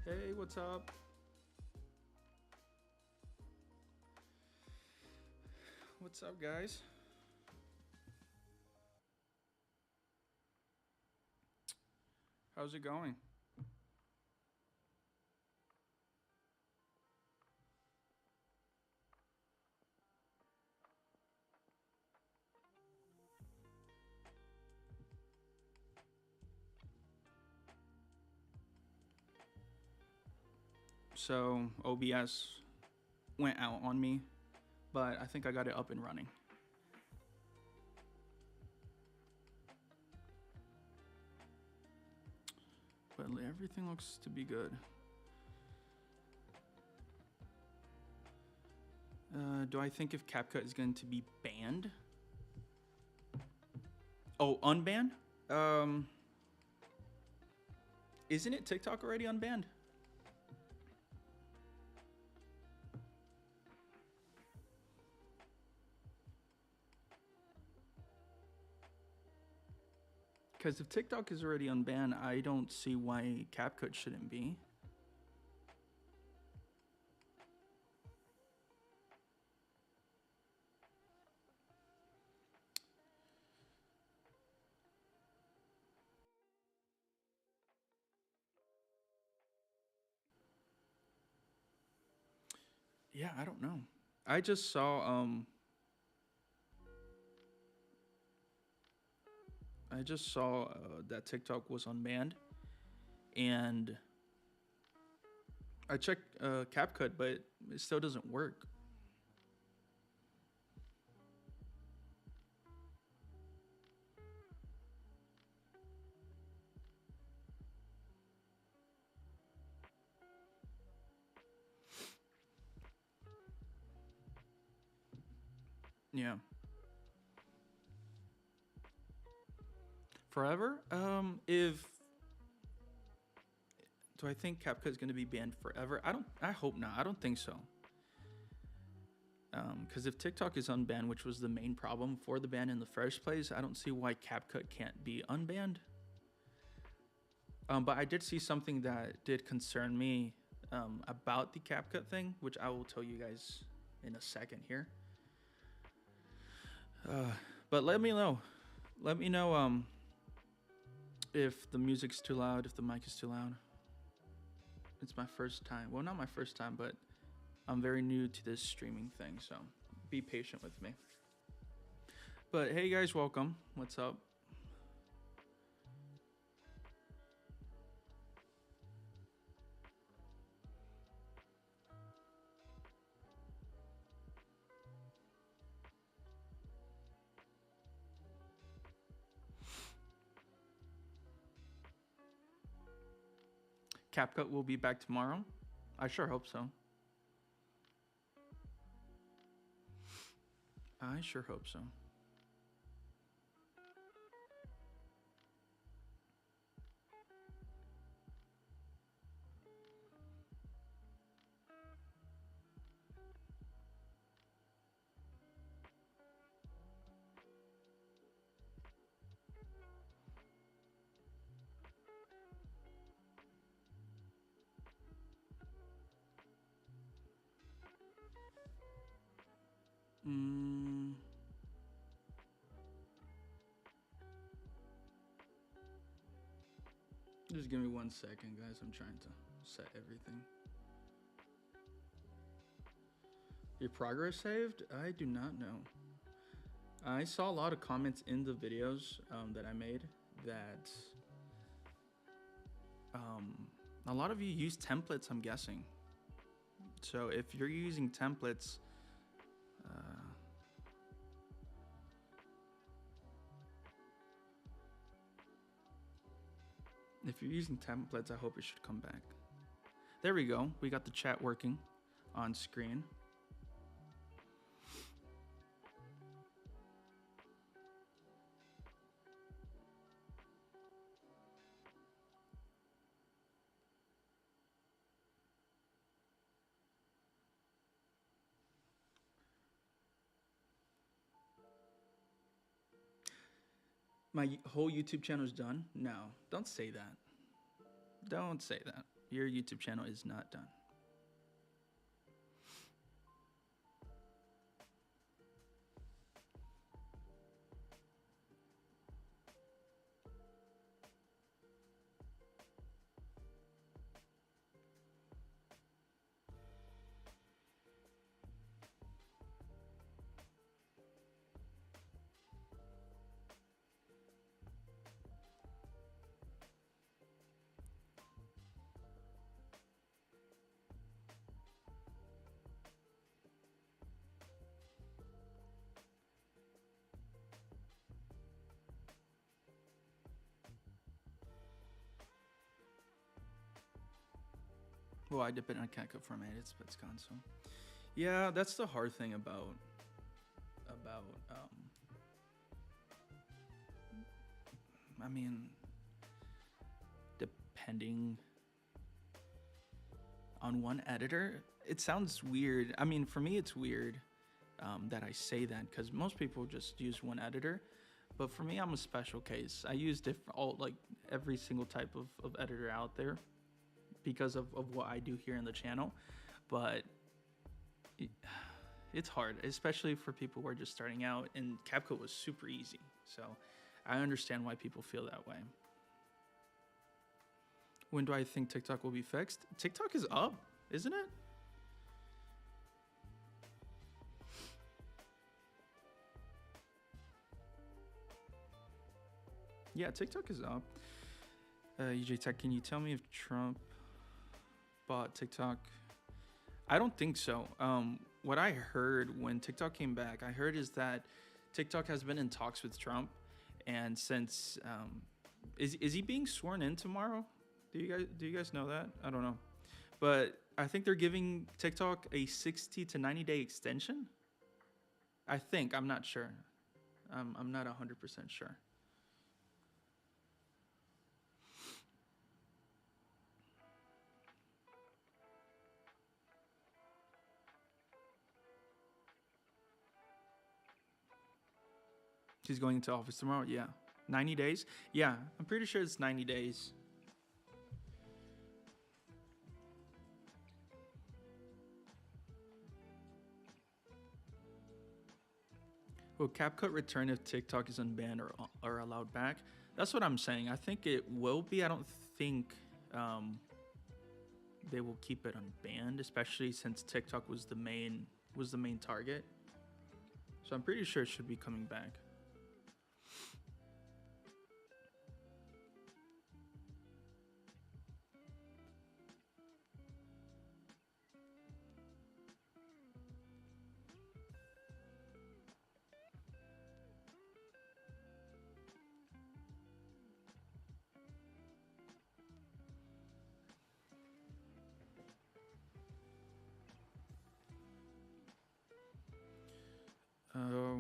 Hey, what's up? What's up, guys? How's it going? So OBS went out on me, but I think I got it up and running. But everything looks to be good. Do I think if CapCut is going to be banned? Oh, unbanned? Isn't it TikTok already unbanned? Because if TikTok is already unbanned, I don't see why CapCut shouldn't be. Yeah, I don't know. I just saw that TikTok was unbanned, and I checked CapCut, but it still doesn't work. Yeah. Forever? If do I think CapCut is going to be banned forever? I hope not. I don't think so. Because if TikTok is unbanned, which was the main problem for the ban in the first place, I don't see why CapCut can't be unbanned. But I did see something that did concern me about the CapCut thing, which I will tell you guys in a second here. But let me know. Let me know if the music's too loud, if the mic is too loud. It's my first time. Well, not my first time, but I'm very new to this streaming thing, so be patient with me. But hey guys, welcome. What's up? CapCut will be back tomorrow. I sure hope so. I sure hope so. Just give me 1 second, guys. I'm trying to set everything. Your progress saved? I do not know. I saw a lot of comments in the videos that I made that a lot of you use templates, I'm guessing. So if you're using templates, I hope it should come back. There we go. We got the chat working on screen. My whole YouTube channel is done? No, don't say that. Don't say that. Your YouTube channel is not done. Well, I depend on CapCut format. It's gone. So, yeah, that's the hard thing about I mean, depending on one editor, it sounds weird. I mean, for me, it's weird that I say that because most people just use one editor. But for me, I'm a special case. I use like every single type of editor out there because of what I do here in the channel. But it's hard, especially for people who are just starting out, and CapCut was super easy. So I understand why people feel that way. When do I think TikTok will be fixed? TikTok is up, isn't it? Yeah, TikTok is up. UJ Tech, can you tell me if Trump bought TikTok? I don't think so. What I heard when TikTok came back, I heard is that TikTok has been in talks with Trump, and since is he being sworn in tomorrow? Do you guys know that? I don't know, but I think they're giving TikTok a 60 to 90-day extension. I think. I'm not sure. I'm not 100% sure. He's going into office tomorrow. Yeah. 90 days? Yeah, I'm pretty sure it's 90 days. Will CapCut return if TikTok is unbanned or allowed back? That's what I'm saying. I think it will be. I don't think they will keep it unbanned, especially since TikTok was the main target. So I'm pretty sure it should be coming back.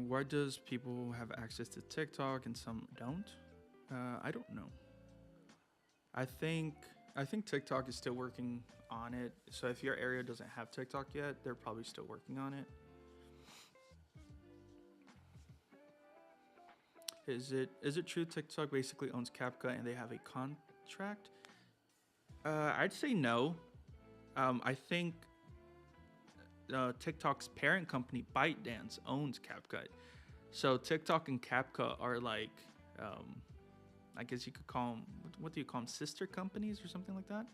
Why does people have access to TikTok and some don't? I don't know. I think TikTok is still working on it. So if your area doesn't have TikTok yet, they're probably still working on it. Is it true TikTok basically owns CapCut and they have a contract? I'd say no. I think TikTok's parent company ByteDance owns CapCut. So TikTok and CapCut are like, I guess you could call them, what do you call them, sister companies or something like that?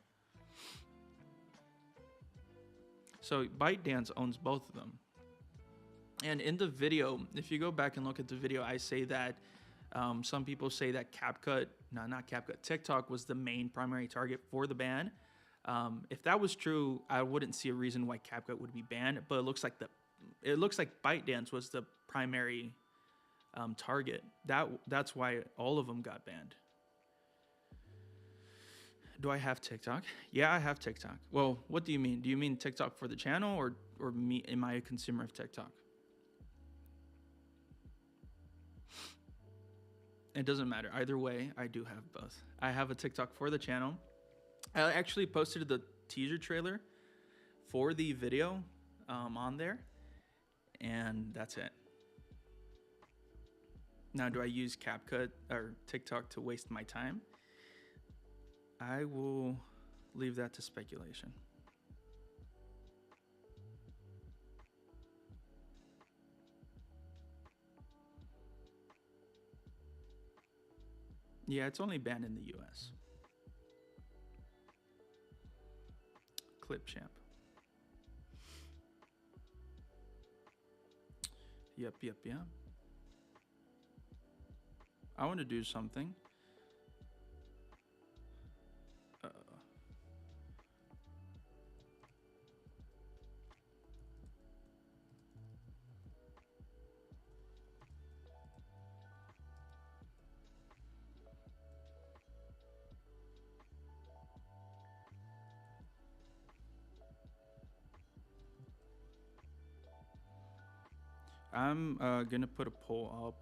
So ByteDance owns both of them. And in the video, if you go back and look at the video, I say that some people say that TikTok was the main primary target for the ban. If that was true, I wouldn't see a reason why CapCut would be banned. But it looks like ByteDance was the primary target. That's why all of them got banned. Do I have TikTok? Yeah, I have TikTok. Well, what do you mean? Do you mean TikTok for the channel or me? Am I a consumer of TikTok? It doesn't matter. Either way, I do have both. I have a TikTok for the channel. I actually posted the teaser trailer for the video on there, and that's it. Now, do I use CapCut or TikTok to waste my time? I will leave that to speculation. Yeah, it's only banned in the US. Clipchamp. Yep. I want to do something. I'm gonna put a poll up.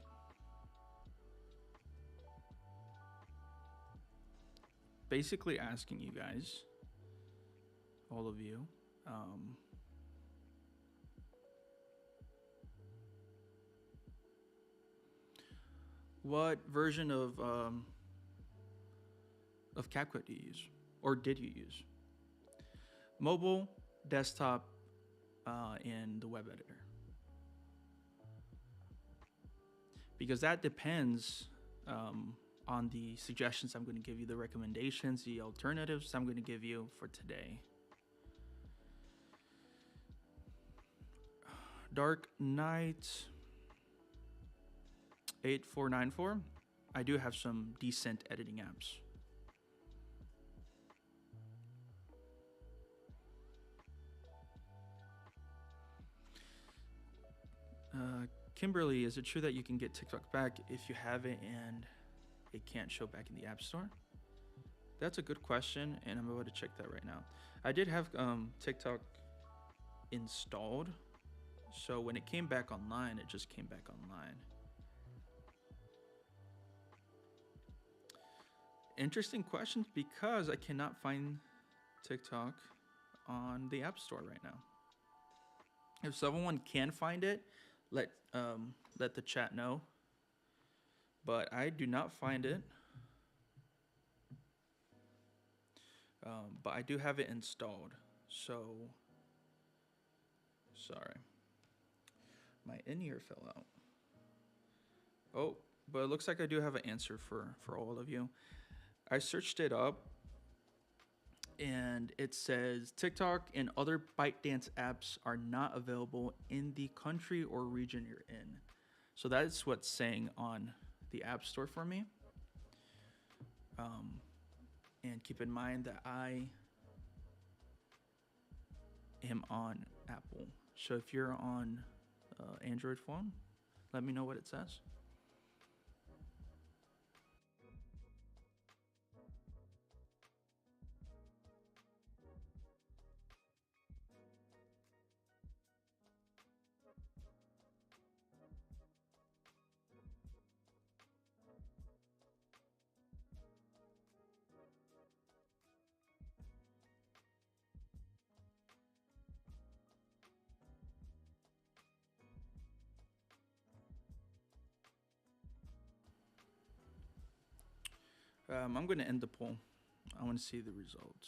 Basically asking you guys, all of you, what version of CapCut do you use, or did you use? Mobile, desktop, and the web editor. Because that depends on the suggestions I'm going to give you, the recommendations, the alternatives I'm going to give you for today. Dark Knight 8494. I do have some decent editing apps. Kimberly, is it true that you can get TikTok back if you have it and it can't show back in the App Store? That's a good question, and I'm about to check that right now. I did have TikTok installed, so when it came back online, it just came back online. Interesting questions, because I cannot find TikTok on the App Store right now. If someone can find it, let the chat know. But I do not find it. But I do have it installed. So sorry, my in-ear fell out. Oh, but it looks like I do have an answer for all of you. I searched it up, and it says TikTok and other ByteDance apps are not available in the country or region you're in. So that's what's saying on the App Store for me. And keep in mind that I am on Apple. So if you're on Android phone, let me know what it says. I'm going to end the poll. I want to see the results.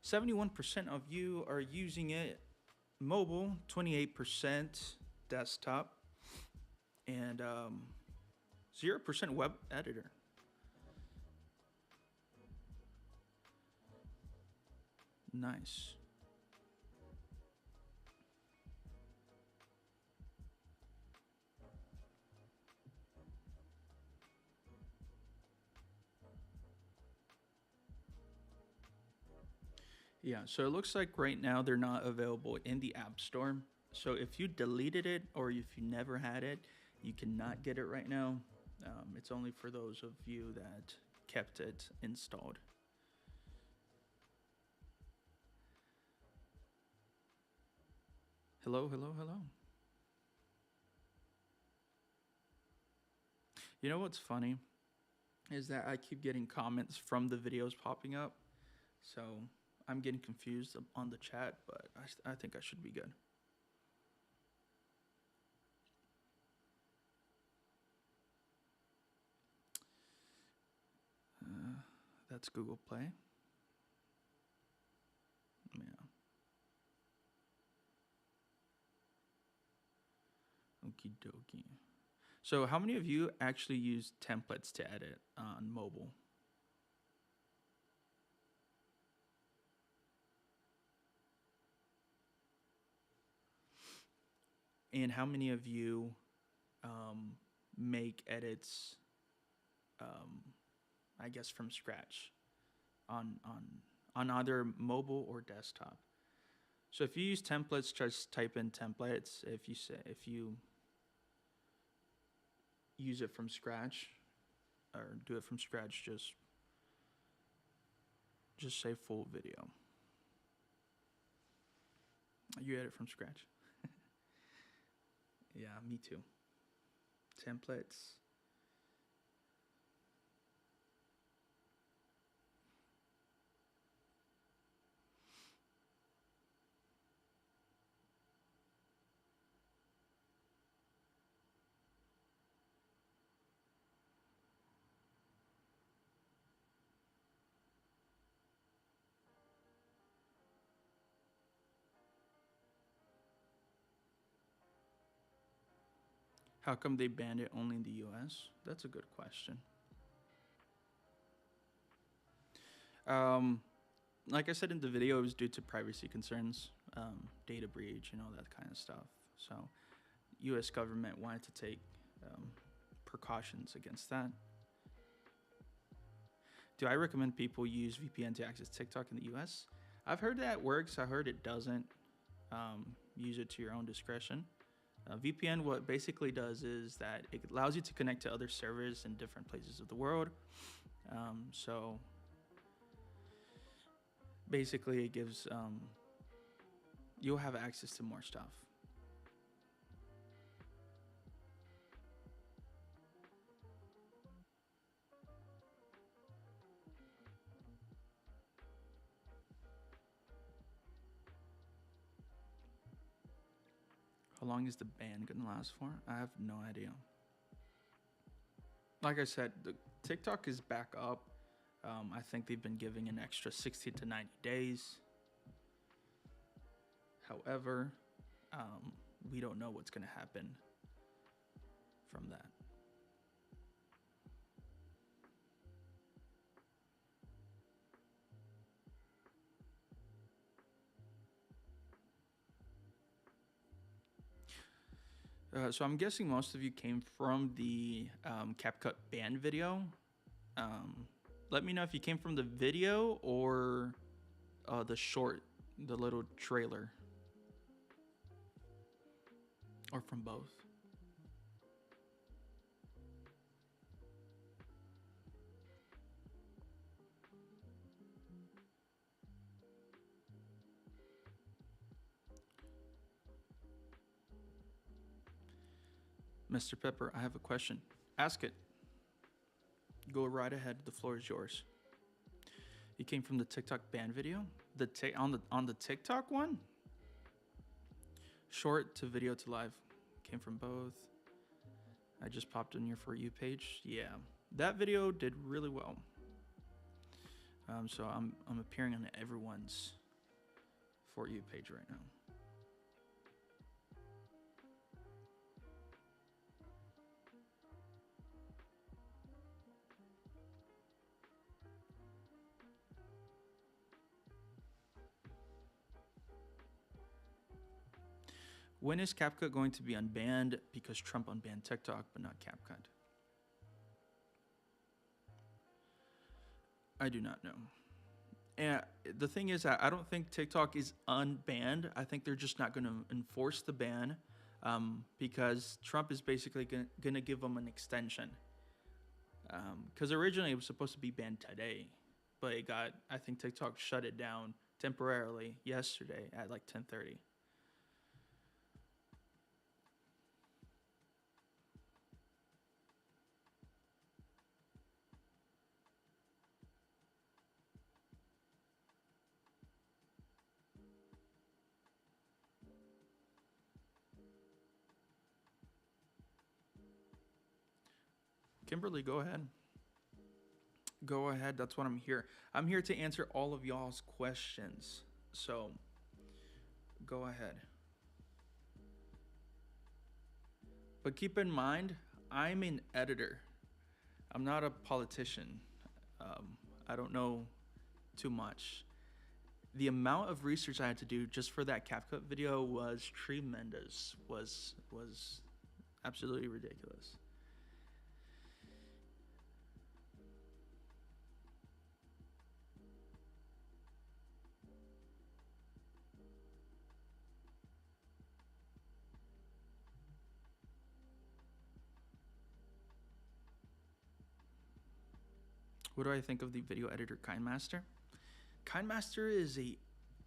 71% of you are using it mobile, 28% desktop, and 0% web editor. Nice. Yeah, so it looks like right now they're not available in the App Store. So if you deleted it or if you never had it, you cannot get it right now. It's only for those of you that kept it installed. Hello. You know what's funny is that I keep getting comments from the videos popping up. So I'm getting confused on the chat, but I think I should be good. That's Google Play. Yeah. Okie dokie. So how many of you actually use templates to edit on mobile? And how many of you make edits, I guess, from scratch on either mobile or desktop? So if you use templates, just type in templates. If you use it from scratch or do it from scratch, just say full video. You edit from scratch. Yeah, me too. Templates. How come they banned it only in the US? That's a good question. Like I said in the video, it was due to privacy concerns, data breach, and all that kind of stuff. So, U.S. government wanted to take precautions against that. Do I recommend people use VPN to access TikTok in the U.S.? I've heard that works. I heard it doesn't. Use it to your own discretion. VPN, what basically does is that it allows you to connect to other servers in different places of the world. So basically it gives, you'll have access to more stuff. How long is the ban gonna last for? I have no idea. Like I said, the TikTok is back up. I think they've been giving an extra 60 to 90 days. However, we don't know what's going to happen from that. So I'm guessing most of you came from the CapCut Ban video. Let me know if you came from the video or the short, the little trailer, or from both. Mr. Pepper, I have a question. Ask it. Go right ahead. The floor is yours. You came from the TikTok ban video? On the TikTok one? Short to video to live. Came from both. I just popped in your For You page. Yeah. That video did really well. So I'm appearing on everyone's For You page right now. When is CapCut going to be unbanned? Because Trump unbanned TikTok, but not CapCut. I do not know. And the thing is that I don't think TikTok is unbanned. I think they're just not going to enforce the ban because Trump is basically going to give them an extension. Because originally it was supposed to be banned today, but I think TikTok shut it down temporarily yesterday at like 10:30. Kimberly, go ahead. Go ahead. That's what I'm here. I'm here to answer all of y'all's questions. So go ahead. But keep in mind, I'm an editor. I'm not a politician. I don't know too much. The amount of research I had to do just for that CapCut video was tremendous. Was absolutely ridiculous. What do I think of the video editor KineMaster? KineMaster is a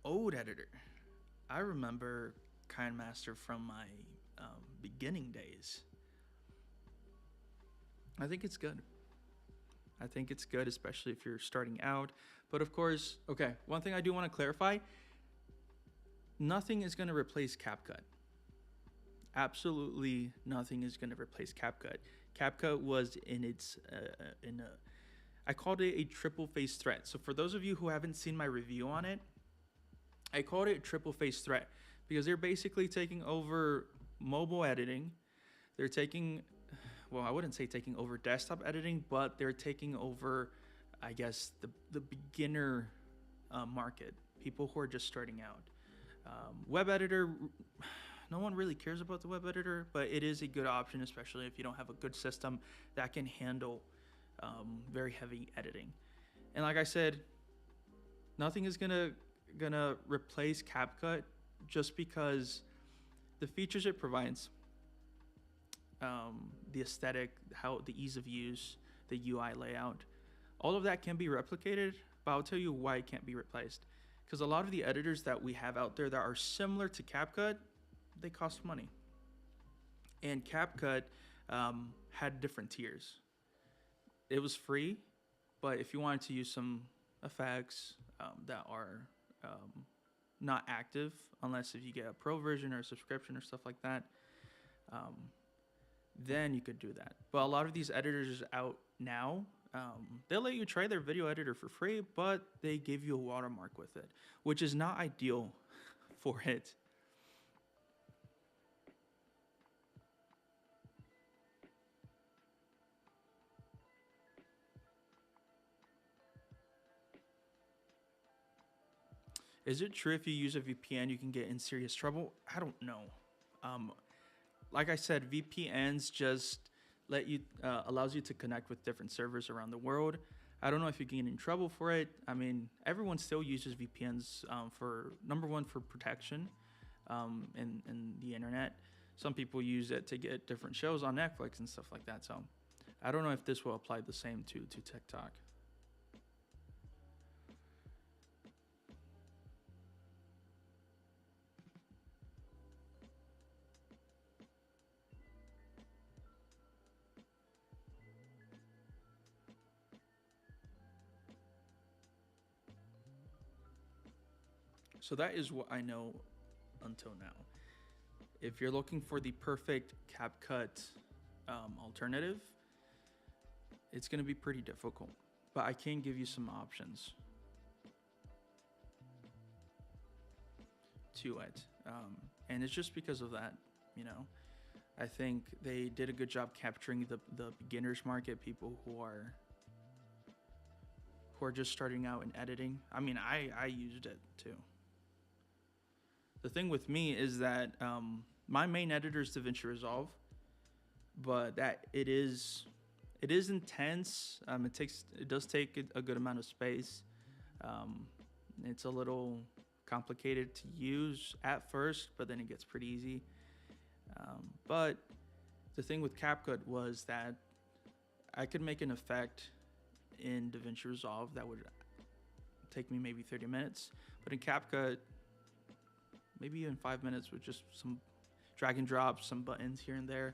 old editor. I remember KineMaster from my beginning days. I think it's good. I think it's good, especially if you're starting out. But of course, okay, one thing I do want to clarify, nothing is going to replace CapCut. Absolutely nothing is going to replace CapCut. CapCut was in its, I called it a triple phase threat. So for those of you who haven't seen my review on it, I called it a triple phase threat because they're basically taking over mobile editing. They're taking, well, I wouldn't say taking over desktop editing, but they're taking over, I guess, the beginner market, people who are just starting out. Web editor, no one really cares about the web editor, but it is a good option, especially if you don't have a good system that can handle very heavy editing. And like I said, nothing is gonna replace CapCut just because the features it provides, the aesthetic, how the ease of use, the UI layout, all of that can be replicated, but I'll tell you why it can't be replaced. Because a lot of the editors that we have out there that are similar to CapCut, they cost money. And CapCut had different tiers. It was free, but if you wanted to use some effects that are not active, unless if you get a pro version or a subscription or stuff like that, then you could do that. But a lot of these editors out now, they'll let you try their video editor for free, but they give you a watermark with it, which is not ideal for it. Is it true if you use a VPN, you can get in serious trouble? I don't know. Like I said, VPNs just let you allows you to connect with different servers around the world. I don't know if you get in trouble for it. I mean, everyone still uses VPNs for number one for protection in the internet. Some people use it to get different shows on Netflix and stuff like that. So I don't know if this will apply the same to TikTok. So that is what I know until now. If you're looking for the perfect CapCut alternative, it's going to be pretty difficult, but I can give you some options to it. And it's just because of that, you know, I think they did a good job capturing the beginners market, people who are just starting out in editing. I mean, I used it too. The thing with me is that my main editor is DaVinci Resolve, but that it is intense. It does take a good amount of space. It's a little complicated to use at first, but then it gets pretty easy. But the thing with CapCut was that I could make an effect in DaVinci Resolve that would take me maybe 30 minutes, but in CapCut, maybe even 5 minutes with just some drag and drop, some buttons here and there.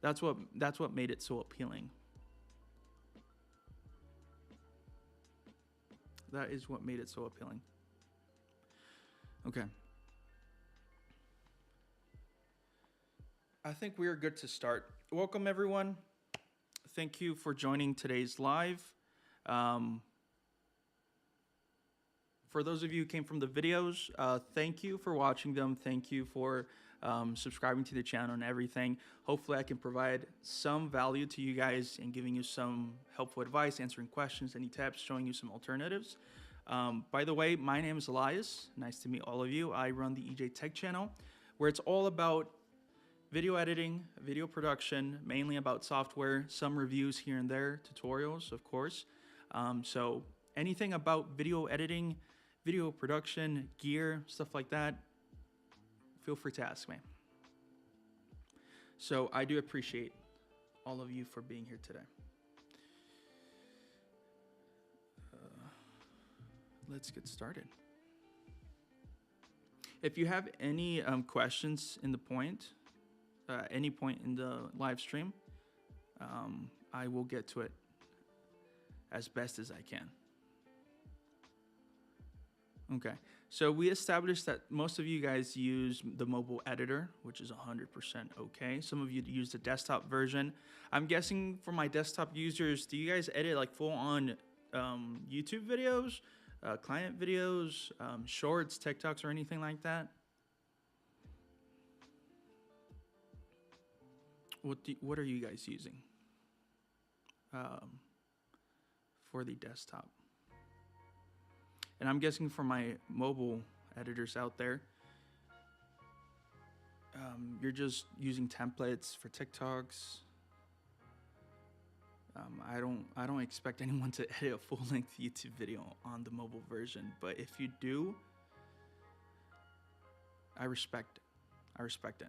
That's what made it so appealing. That is what made it so appealing. Okay. I think we are good to start. Welcome everyone. Thank you for joining today's live. Um, for those of you who came from the videos, thank you for watching them. Thank you for subscribing to the channel and everything. Hopefully I can provide some value to you guys and giving you some helpful advice, answering questions, any tips, showing you some alternatives. By the way, my name is Elias. Nice to meet all of you. I run the EJ Tech channel, where it's all about video editing, video production, mainly about software, some reviews here and there, tutorials, of course. So anything about video editing, video production, gear, stuff like that, feel free to ask me. So I do appreciate all of you for being here today. Let's get started. If you have any questions in the any point in the live stream, I will get to it as best as I can. Okay, so we established that most of you guys use the mobile editor, which is 100% okay. Some of you use the desktop version. I'm guessing for my desktop users, do you guys edit like full-on YouTube videos, client videos, shorts, TikToks, or anything like that? What are you guys using for the desktop? And I'm guessing for my mobile editors out there, you're just using templates for TikToks. I don't expect anyone to edit a full-length YouTube video on the mobile version, but if you do, I respect it. I respect it.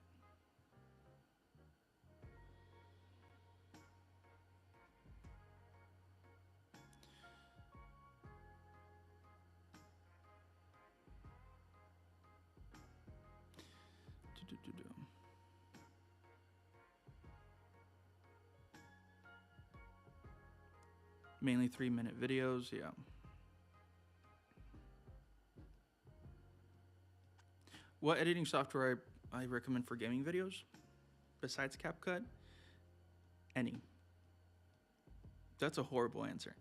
Mainly 3-minute videos, yeah. What editing software I recommend for gaming videos besides CapCut? Any. That's a horrible answer.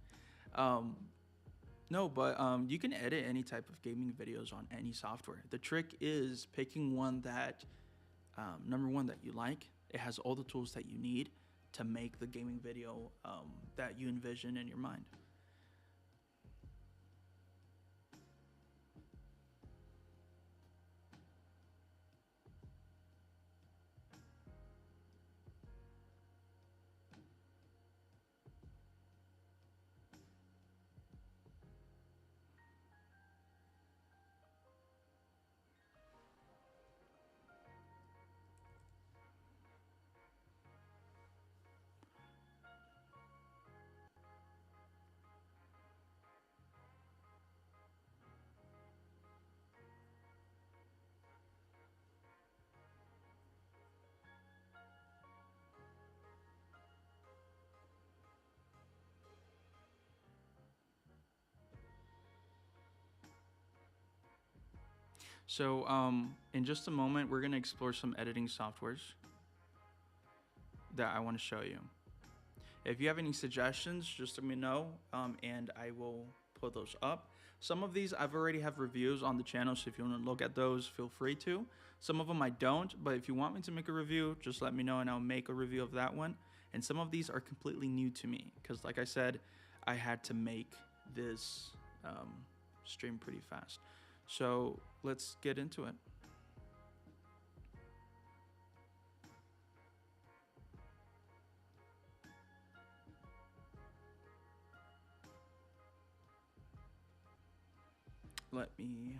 No, but you can edit any type of gaming videos on any software. The trick is picking one that, number one, that you like. It has all the tools that you need to make the gaming video that you envision in your mind. So in just a moment, we're gonna explore some editing softwares that I wanna show you. If you have any suggestions, just let me know and I will put those up. Some of these I've already have reviews on the channel, so if you wanna look at those, feel free to. Some of them I don't, but if you want me to make a review, just let me know and I'll make a review of that one. And some of these are completely new to me, because like I said, I had to make this stream pretty fast. So let's get into it. Let me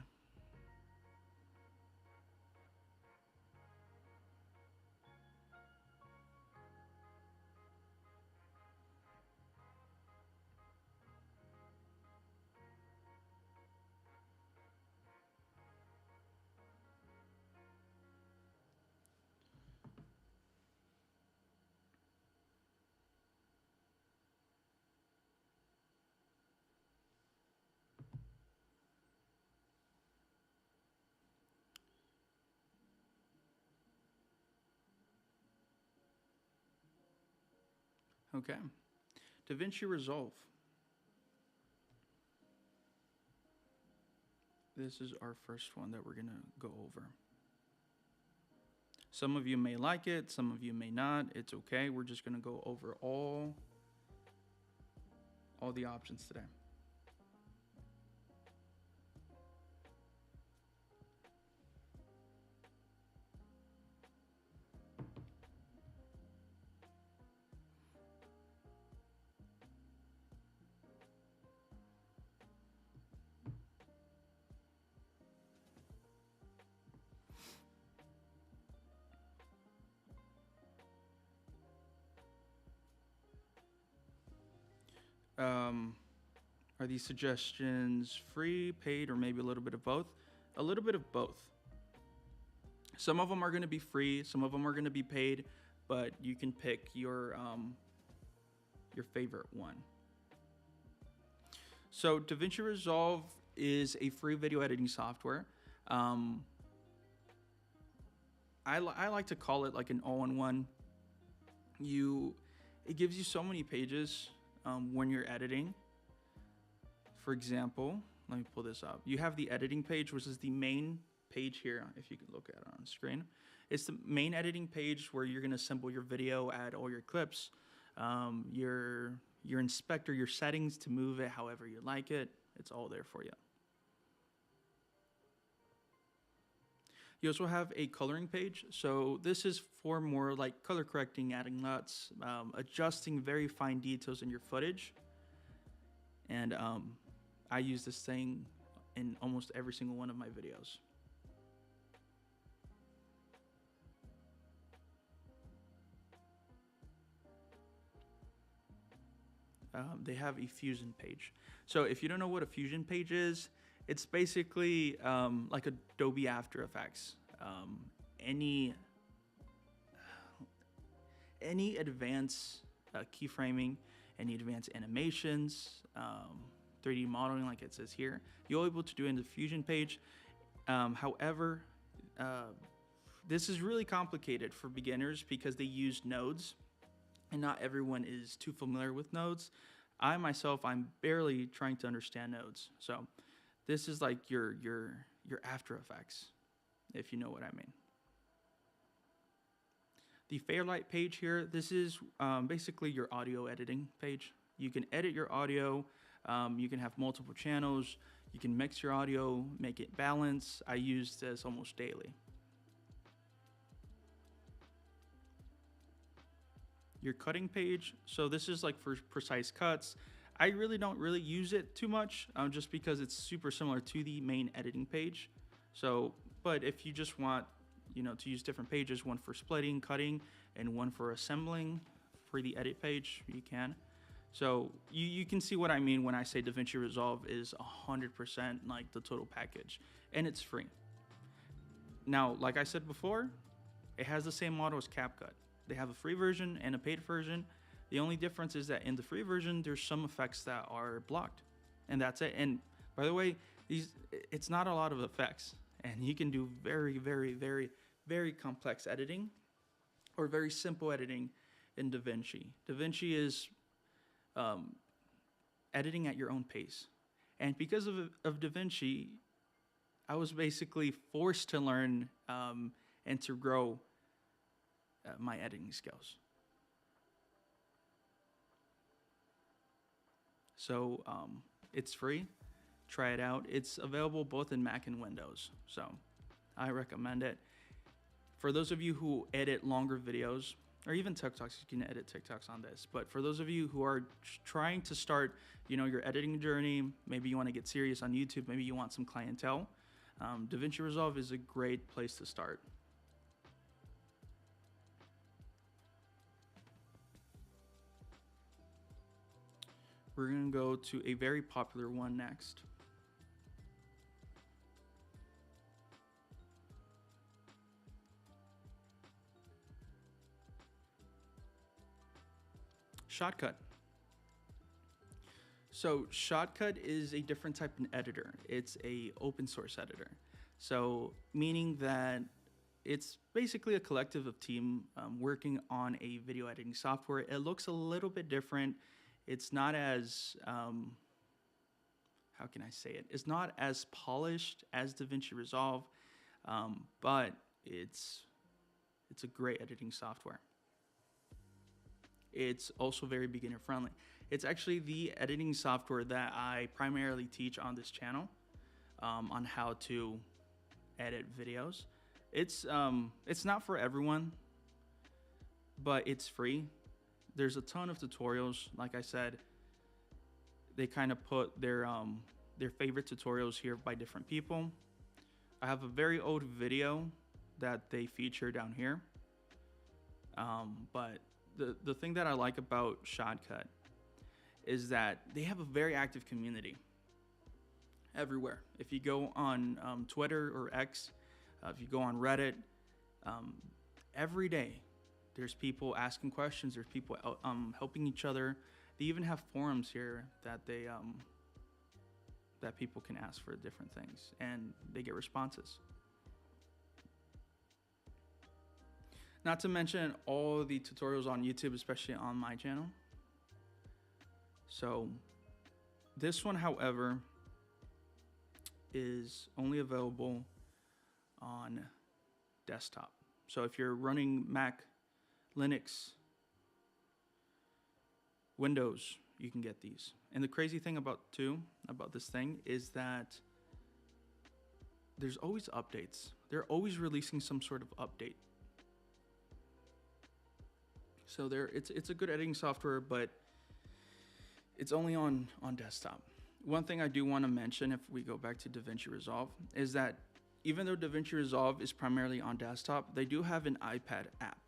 Okay, DaVinci Resolve. This is our first one that we're gonna go over. Some of you may like it, some of you may not. It's okay. We're just gonna go over all the options today. Are these suggestions free, paid, or maybe a little bit of both? A little bit of both. Some of them are going to be free, some of them are going to be paid, but you can pick your favorite one. So DaVinci Resolve is a free video editing software. I like to call it like an all-in-one. It gives you so many pages when you're editing. For example, let me pull this up. You have the editing page, which is the main page here, if you can look at it on screen. It's the main editing page where you're gonna assemble your video, add all your clips, your inspector, your settings to move it however you like it. It's all there for you. You also have a coloring page. So this is for more like color correcting, adding LUTs, adjusting very fine details in your footage. And I use this thing in almost every single one of my videos. They have a Fusion page. So if you don't know what a Fusion page is, it's basically like Adobe After Effects. Any advanced keyframing, any advanced animations, 3D modeling like it says here, you're able to do in the Fusion page. However, this is really complicated for beginners because they use nodes, and not everyone is too familiar with nodes. I myself, I'm barely trying to understand nodes. So this is like your After Effects, if you know what I mean. The Fairlight page here, this is basically your audio editing page. You can edit your audio, you can have multiple channels, you can mix your audio, make it balance. I use this almost daily. Your cutting page, so this is like for precise cuts. I really don't use it too much, just because it's super similar to the main editing page. So, but if you just want, to use different pages, one for splitting, cutting, and one for assembling for the edit page, you can. So you can see what I mean when I say DaVinci Resolve is 100% like the total package, and it's free. Now, like I said before, it has the same model as CapCut. They have a free version and a paid version. The only difference is that in the free version, there's some effects that are blocked, and that's it. And by the way, it's not a lot of effects, and you can do very, very, very, very complex editing or very simple editing in DaVinci. DaVinci is editing at your own pace. And because of DaVinci, I was basically forced to learn and to grow my editing skills. So it's free. Try it out. It's available both in Mac and Windows. So I recommend it. For those of you who edit longer videos, or even TikToks, you can edit TikToks on this. But for those of you who are trying to start, your editing journey, maybe you want to get serious on YouTube, maybe you want some clientele, DaVinci Resolve is a great place to start. We're going to go to a very popular one next. Shotcut. So Shotcut is a different type of editor. It's a open source editor. So meaning that it's basically a collective of team working on a video editing software. It looks a little bit different. It's not as how can I say it? It's not as polished as DaVinci Resolve, but it's a great editing software. It's also very beginner friendly. It's actually the editing software that I primarily teach on this channel, on how to edit videos. It's not for everyone, but it's free. There's a ton of tutorials. Like I said, they kind of put their favorite tutorials here by different people. I have a very old video that they feature down here. But the thing that I like about Shotcut is that they have a very active community everywhere. If you go on Twitter or X, if you go on Reddit, every day there's people asking questions. There's people helping each other. They even have forums here that that people can ask for different things, and they get responses. Not to mention all the tutorials on YouTube, especially on my channel. So this one, however, is only available on desktop. So if you're running Mac, Linux, Windows, you can get these. And the crazy thing about this thing is that there's always updates. They're always releasing some sort of update. So it's a good editing software, but it's only on desktop. One thing I do want to mention, if we go back to DaVinci Resolve, is that even though DaVinci Resolve is primarily on desktop, they do have an iPad app.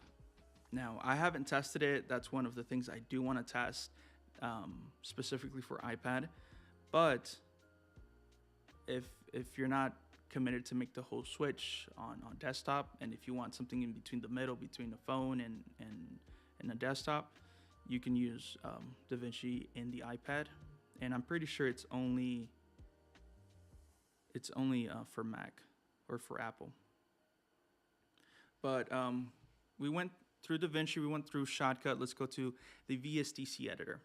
Now, I haven't tested it. That's one of the things I do want to test, specifically for iPad. But if you're not committed to make the whole switch on desktop, and if you want something in between the middle, between the phone and a desktop, you can use DaVinci in the iPad. And I'm pretty sure it's only for Mac or for Apple. But we went through DaVinci, we went through Shotcut. Let's go to the VSDC editor.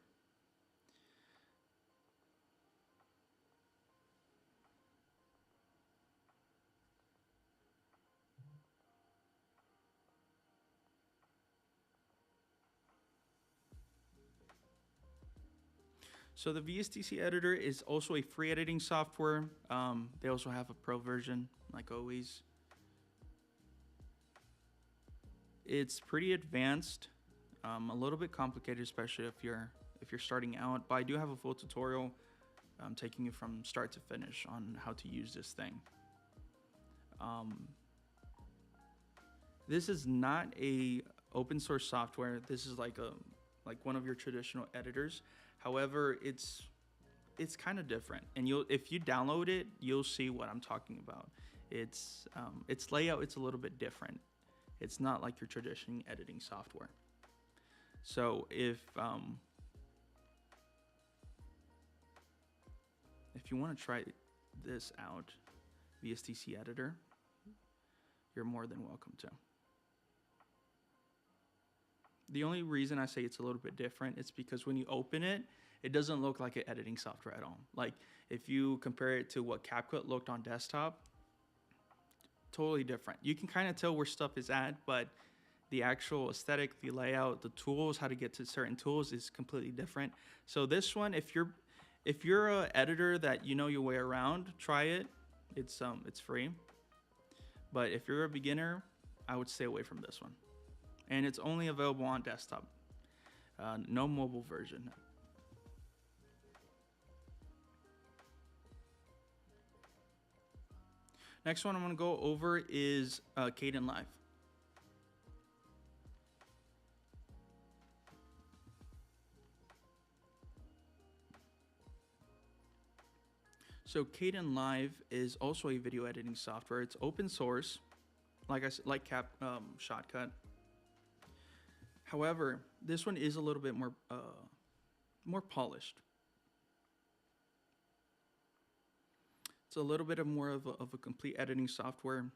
So the VSDC editor is also a free editing software. They also have a pro version, like always. It's pretty advanced, a little bit complicated, especially if you're starting out. But I do have a full tutorial taking you from start to finish on how to use this thing. This is not a open source software. This is like one of your traditional editors. However, it's kind of different, and if you download it, you'll see what I'm talking about. Its layout, it's a little bit different. It's not like your traditional editing software. So if you want to try this out, VSDC editor, you're more than welcome to. The only reason I say it's a little bit different is because when you open it, it doesn't look like an editing software at all. Like if you compare it to what CapCut looked on desktop, totally different. You can kind of tell where stuff is at, but the actual aesthetic, the layout, the tools, how to get to certain tools is completely different. So this one, if you're an editor that you know your way around, try it. It's free. But if you're a beginner, I would stay away from this one. And it's only available on desktop. No mobile version. Next one I'm going to go over is Kdenlive. So Kdenlive is also a video editing software. It's open source, like Shotcut. However, this one is a little bit more polished. It's a little bit more of a complete editing software.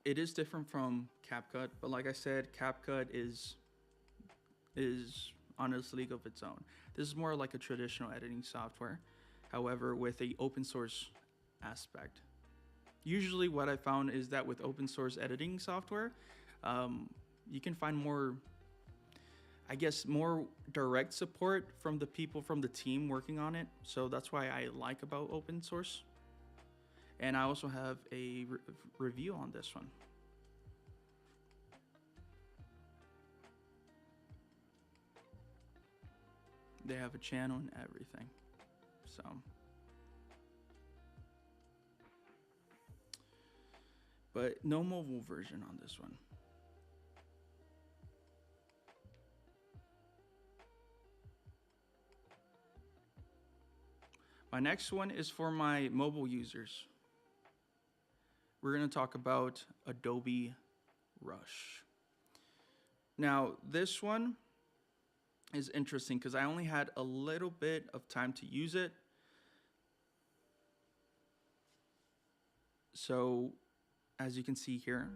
It is different from CapCut, but like I said, CapCut is on its league of its own. This is more like a traditional editing software, however, with a open source aspect. Usually what I found is that with open source editing software, you can find more, I guess, more direct support from the people from the team working on it. So that's why I like about open source. And I also have a review on this one. They have a channel and everything. So but no mobile version on this one. My next one is for my mobile users. We're going to talk about Adobe Rush. Now, this one is interesting because I only had a little bit of time to use it. So, as you can see here,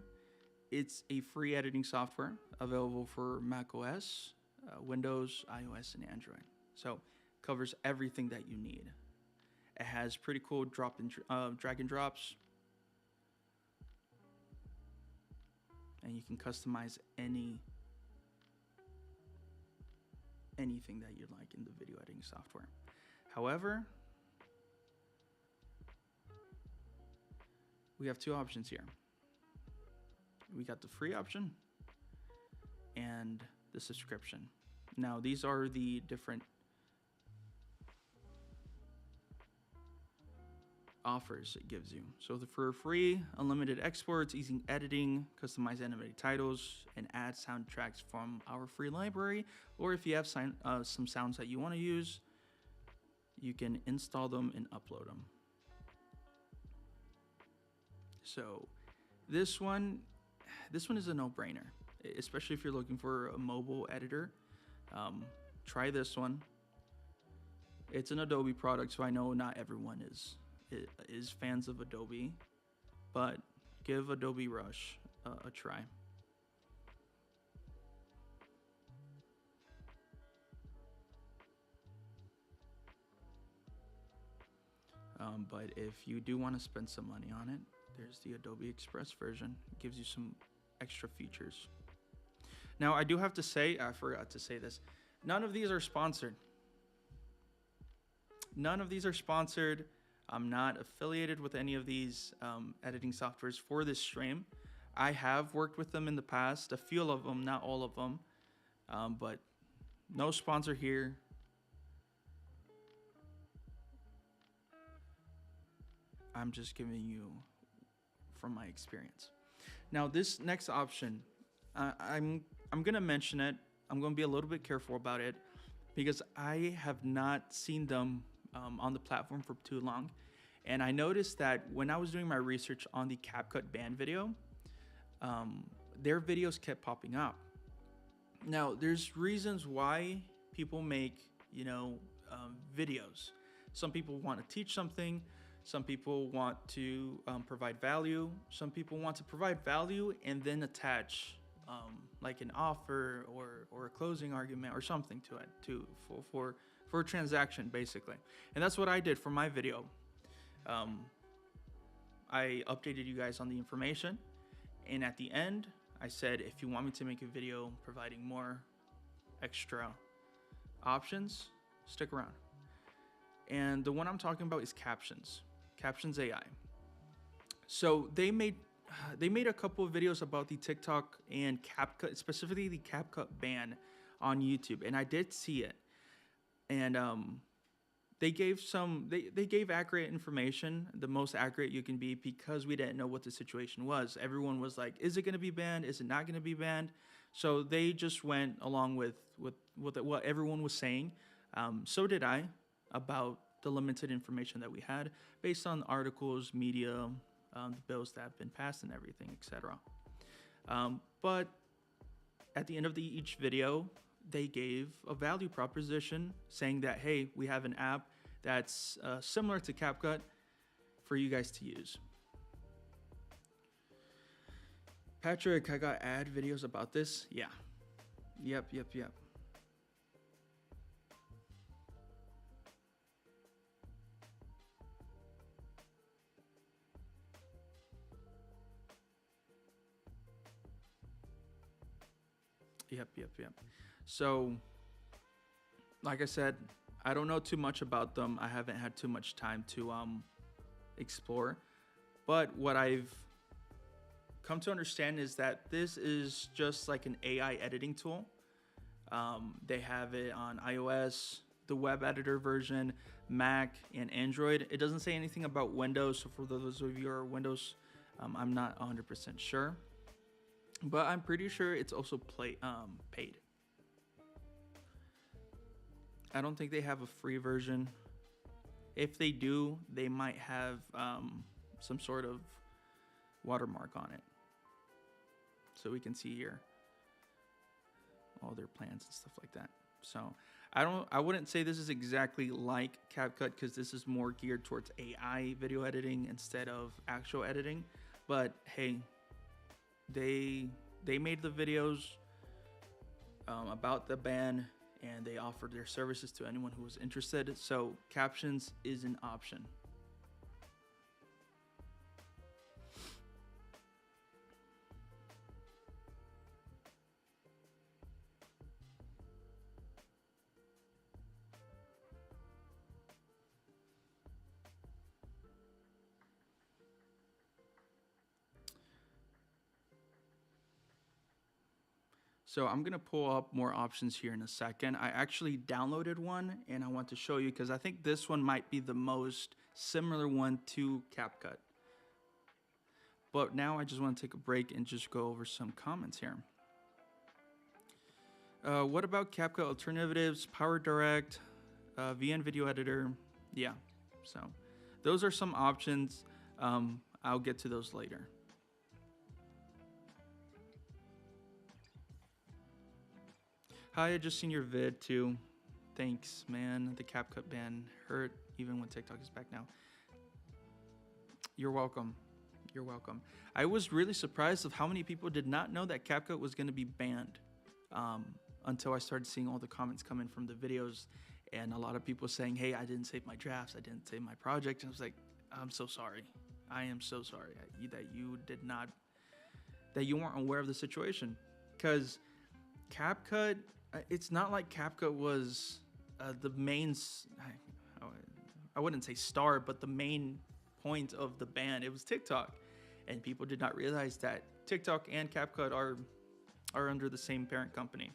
it's a free editing software available for Mac OS, Windows, iOS, and Android. So, covers everything that you need. It has pretty cool drag and drops. And you can customize anything that you'd like in the video editing software. However, we have two options here. We got the free option and the subscription. Now, these are the different offers it gives you. So for free, unlimited exports, easy editing, customize animated titles, and add soundtracks from our free library. Or if you have some sounds that you want to use, you can install them and upload them. So this one is a no-brainer, especially if you're looking for a mobile editor. Try this one. It's an Adobe product, so I know not everyone is fans of Adobe, but give Adobe Rush a try. But if you do want to spend some money on it, there's the Adobe Express version. It gives you some extra features. Now, I do have to say, I forgot to say this, none of these are sponsored. None of these are sponsored. I'm not affiliated with any of these editing softwares for this stream. I have worked with them in the past, a few of them, not all of them, but no sponsor here. I'm just giving you from my experience. Now, this next option, I'm gonna mention it. I'm gonna be a little bit careful about it because I have not seen them on the platform for too long. And I noticed that when I was doing my research on the CapCut Ban video, their videos kept popping up. Now, there's reasons why people make, videos. Some people want to teach something. Some people want to provide value. Some people want to provide value and then attach like an offer or a closing argument or something to it for a transaction, basically. And that's what I did for my video. I updated you guys on the information, and at the end I said, if you want me to make a video providing more extra options, stick around. And the one I'm talking about is Captions AI. So they made a couple of videos about the TikTok and CapCut, specifically the CapCut ban on YouTube, and I did see it. And they gave they gave accurate information, the most accurate you can be, because we didn't know what the situation was. Everyone was like, is it going to be banned? Is it not going to be banned? So they just went along with what everyone was saying. So did I, about the limited information that we had based on articles, media, the bills that have been passed and everything, etc. But at the end of each video, they gave a value proposition saying that, hey, we have an app that's similar to CapCut for you guys to use. Patrick, I got ad videos about this. Yeah. Yep. Yep. So, like I said, I don't know too much about them. I haven't had too much time to explore. But what I've come to understand is that this is just like an AI editing tool. They have it on iOS, the web editor version, Mac, and Android. It doesn't say anything about Windows. So for those of you who are Windows, I'm not 100% sure. But I'm pretty sure it's also paid. I don't think they have a free version. If they do, they might have some sort of watermark on it. So we can see here all their plans and stuff like that. So I wouldn't say this is exactly like CapCut, because this is more geared towards AI video editing instead of actual editing. But hey, they made the videos about the ban, and they offered their services to anyone who was interested. So Captions is an option. So I'm gonna pull up more options here in a second. I actually downloaded one and I want to show you, because I think this one might be the most similar one to CapCut. But now I just want to take a break and just go over some comments here. What about CapCut alternatives, PowerDirect, VN Video Editor? Yeah, so those are some options. I'll get to those later. Hi, I just seen your vid too. Thanks, man. The CapCut ban hurt even when TikTok is back now. You're welcome. You're welcome. I was really surprised of how many people did not know that CapCut was going to be banned until I started seeing all the comments come in from the videos, and a lot of people saying, hey, I didn't save my drafts, I didn't save my project. And I was like, I'm so sorry. I am so sorry that you weren't aware of the situation. Because CapCut, it's not like CapCut was the main, I wouldn't say star, but the main point of the ban. It was TikTok. And people did not realize that TikTok and CapCut are under the same parent company.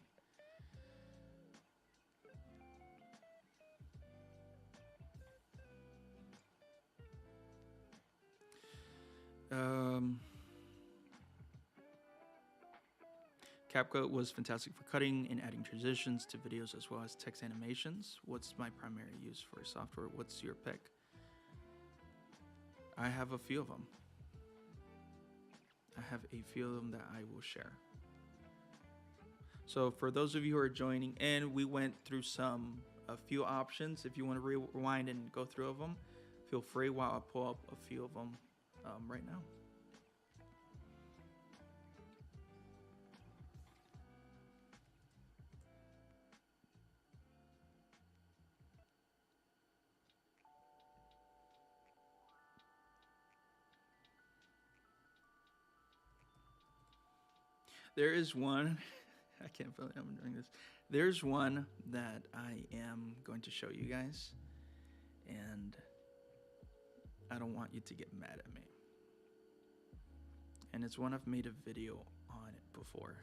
CapCut was fantastic for cutting and adding transitions to videos as well as text animations. What's my primary use for software? What's your pick? I have a few of them. I have a few of them that I will share. So for those of you who are joining in, we went through a few options. If you want to rewind and go through of them, feel free while I pull up a few of them right now. There is one, I can't believe I'm doing this. There's one that I am going to show you guys, and I don't want you to get mad at me. And it's one I've made a video on it before.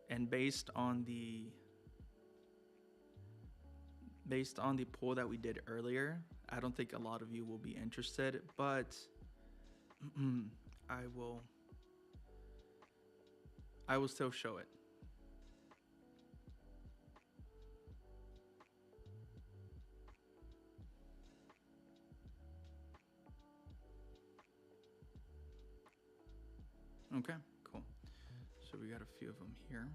And based on the poll that we did earlier, I don't think a lot of you will be interested, but I will still show it. Okay, cool. So we got a few of them here.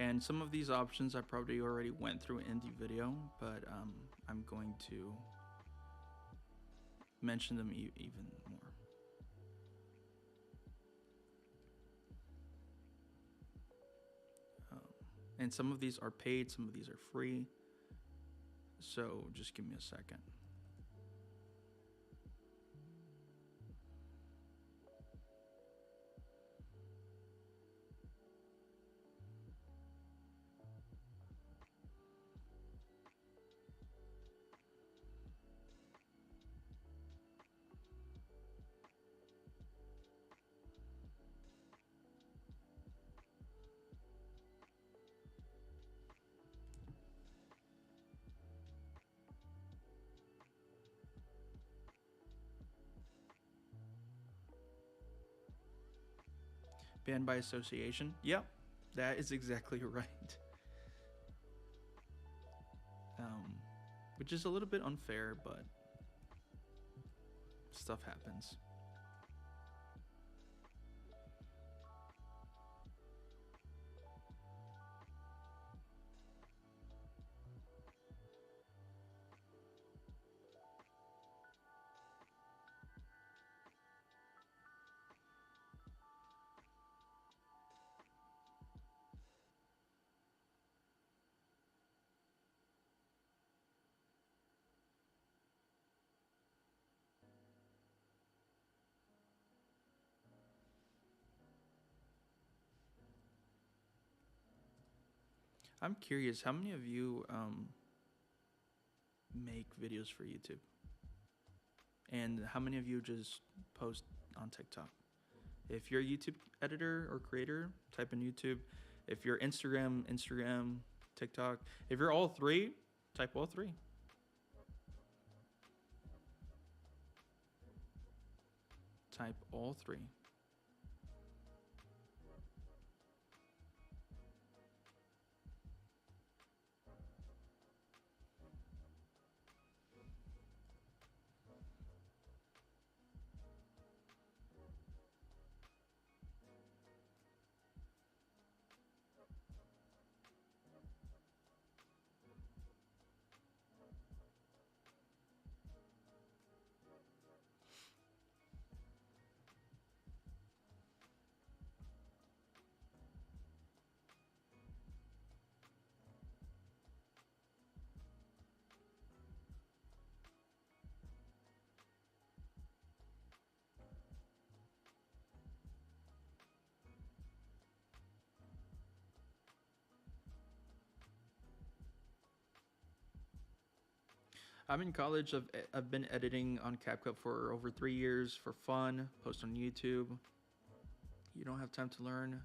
And some of these options I probably already went through in the video, but I'm going to mention them even more. And some of these are paid, some of these are free. So just give me a second. Banned by association. Yep, that is exactly right. Which is a little bit unfair, but stuff happens. I'm curious, how many of you make videos for YouTube? And how many of you just post on TikTok? If you're a YouTube editor or creator, type in YouTube. If you're Instagram, TikTok. If you're all three, type all three. Type all three. I'm in college. I've been editing on CapCut for over 3 years for fun. Post on YouTube. You don't have time to learn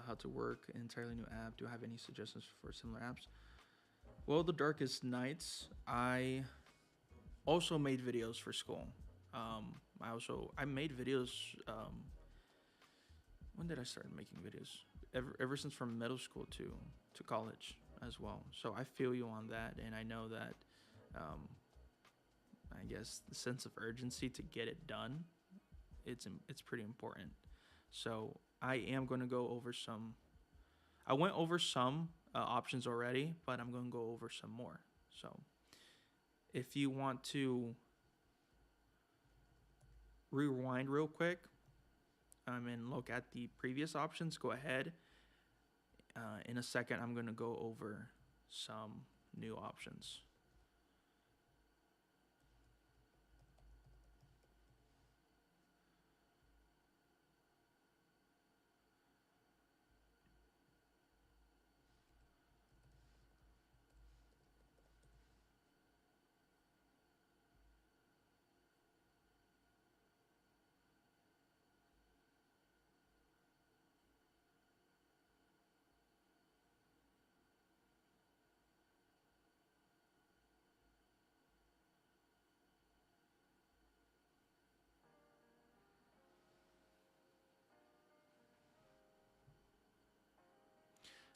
how to work an entirely new app. Do I have any suggestions for similar apps? Well, The Darkest Nights. I also made videos for school. I made videos. When did I start making videos? Ever since from middle school to college as well. So I feel you on that, and I know that. I guess the sense of urgency to get it done, it's pretty important. So I am going to go over some. I went over some options already, but I'm going to go over some more. So if you want to rewind real quick and look at the previous options, go ahead. In a second, I'm going to go over some new options.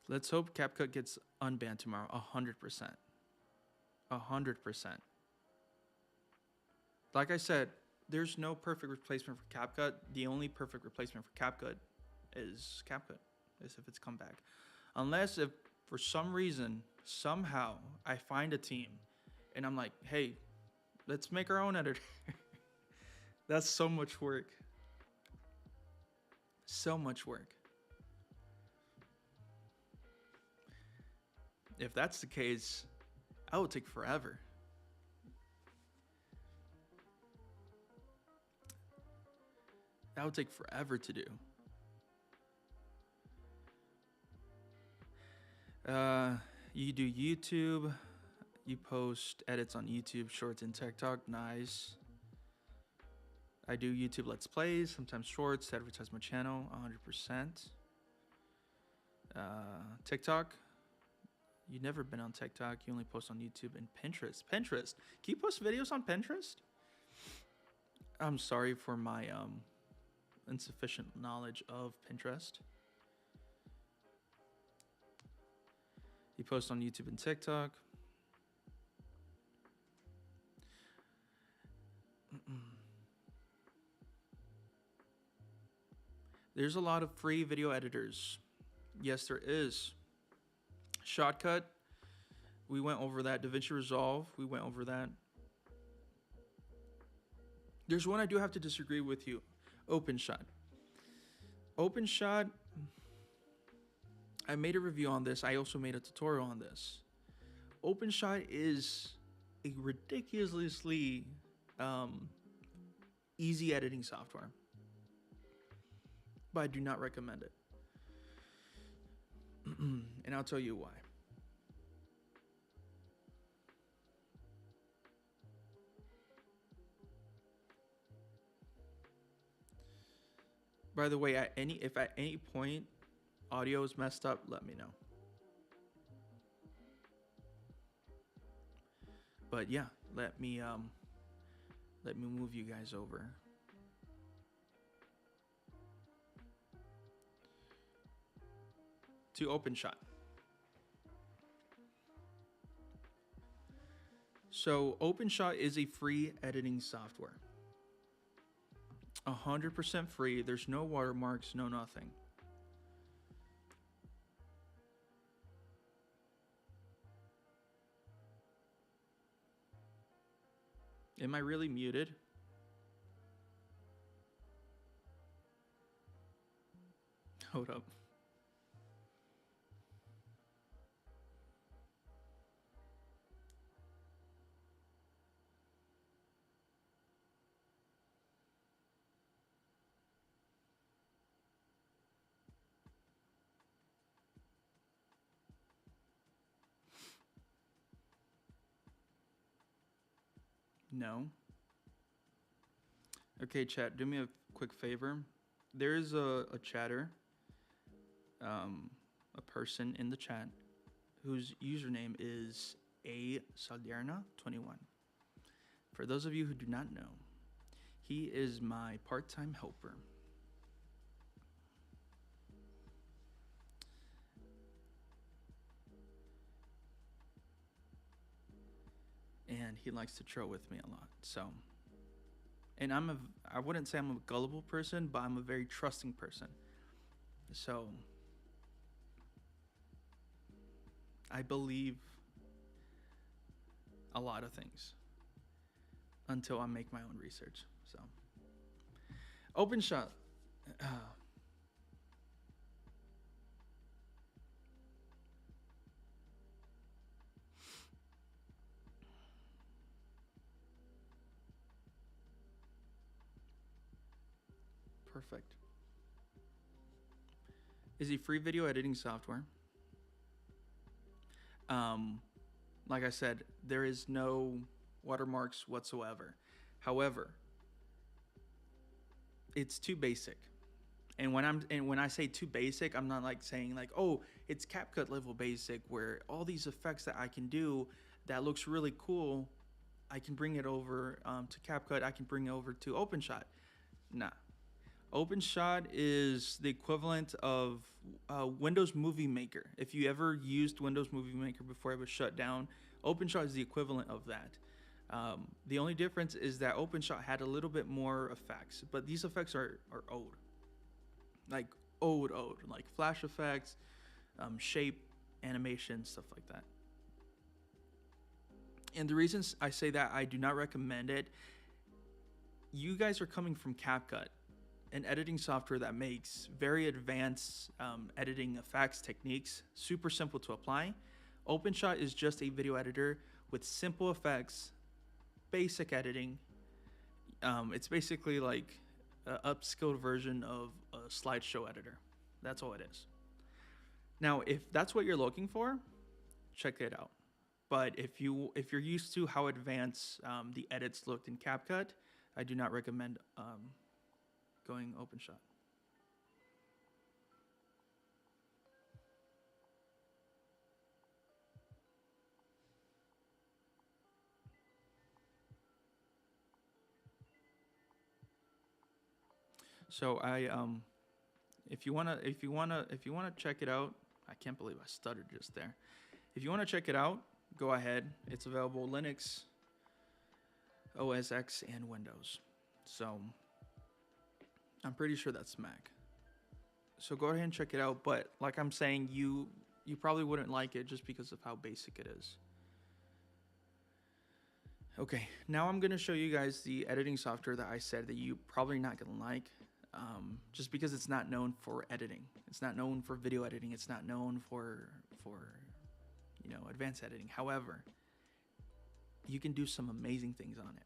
Let's hope CapCut gets unbanned tomorrow. 100%. 100%. Like I said, there's no perfect replacement for CapCut. The only perfect replacement for CapCut is CapCut. as if it's come back. Unless if for some reason, somehow, I find a team and I'm like, hey, let's make our own editor. That's so much work. So much work. If that's the case, I would take forever. That would take forever to do. You do YouTube. You post edits on YouTube, Shorts, and TikTok. Nice. I do YouTube Let's Plays, sometimes Shorts to advertise my channel, 100%. TikTok. You've never been on TikTok. You only post on YouTube and Pinterest. Pinterest. Can you post videos on Pinterest? I'm sorry for my insufficient knowledge of Pinterest. You post on YouTube and TikTok. There's a lot of free video editors. Yes, there is. Shotcut, we went over that. DaVinci Resolve, we went over that. There's one I do have to disagree with you. OpenShot. OpenShot, I made a review on this. I also made a tutorial on this. OpenShot is a ridiculously easy editing software, but I do not recommend it. And I'll tell you why. By the way, if at any point audio is messed up, let me know. But yeah, let me move you guys over. To OpenShot. So OpenShot is a free editing software. 100% free. There's no watermarks, no nothing. Am I really muted? Hold up. No. Okay, chat, do me a quick favor. There is a chatter, a person in the chat whose username is asalderna21. For those of you who do not know, he is my part-time helper. And he likes to troll with me a lot. So, and I wouldn't say I'm a gullible person, but I'm a very trusting person. So, I believe a lot of things until I make my own research. So, OpenShot. Perfect. Is a free video editing software. Like I said, there is no watermarks whatsoever. However, it's too basic. And when I say too basic, I'm not like saying like, oh, it's CapCut level basic where all these effects that I can do that looks really cool, I can bring it over to CapCut. I can bring it over to OpenShot. Nah. OpenShot is the equivalent of Windows Movie Maker. If you ever used Windows Movie Maker before it was shut down, OpenShot is the equivalent of that. The only difference is that OpenShot had a little bit more effects, but these effects are old. Like old, like flash effects, shape, animation, stuff like that. And the reasons I say that I do not recommend it, you guys are coming from CapCut, an editing software that makes very advanced editing effects, techniques, super simple to apply. OpenShot is just a video editor with simple effects, basic editing. It's basically like an upskilled version of a slideshow editor. That's all it is. Now, if that's what you're looking for, check it out. But if you're used to how advanced the edits looked in CapCut, I do not recommend going OpenShot. So if you wanna check it out, I can't believe I stuttered just there. If you wanna check it out, go ahead. It's available Linux, OS X, and Windows. So I'm pretty sure that's Mac. So go ahead and check it out. But like I'm saying, you probably wouldn't like it just because of how basic it is. Okay, now I'm gonna show you guys the editing software that I said that you probably not gonna like, just because it's not known for editing. It's not known for video editing. It's not known for advanced editing. However, you can do some amazing things on it.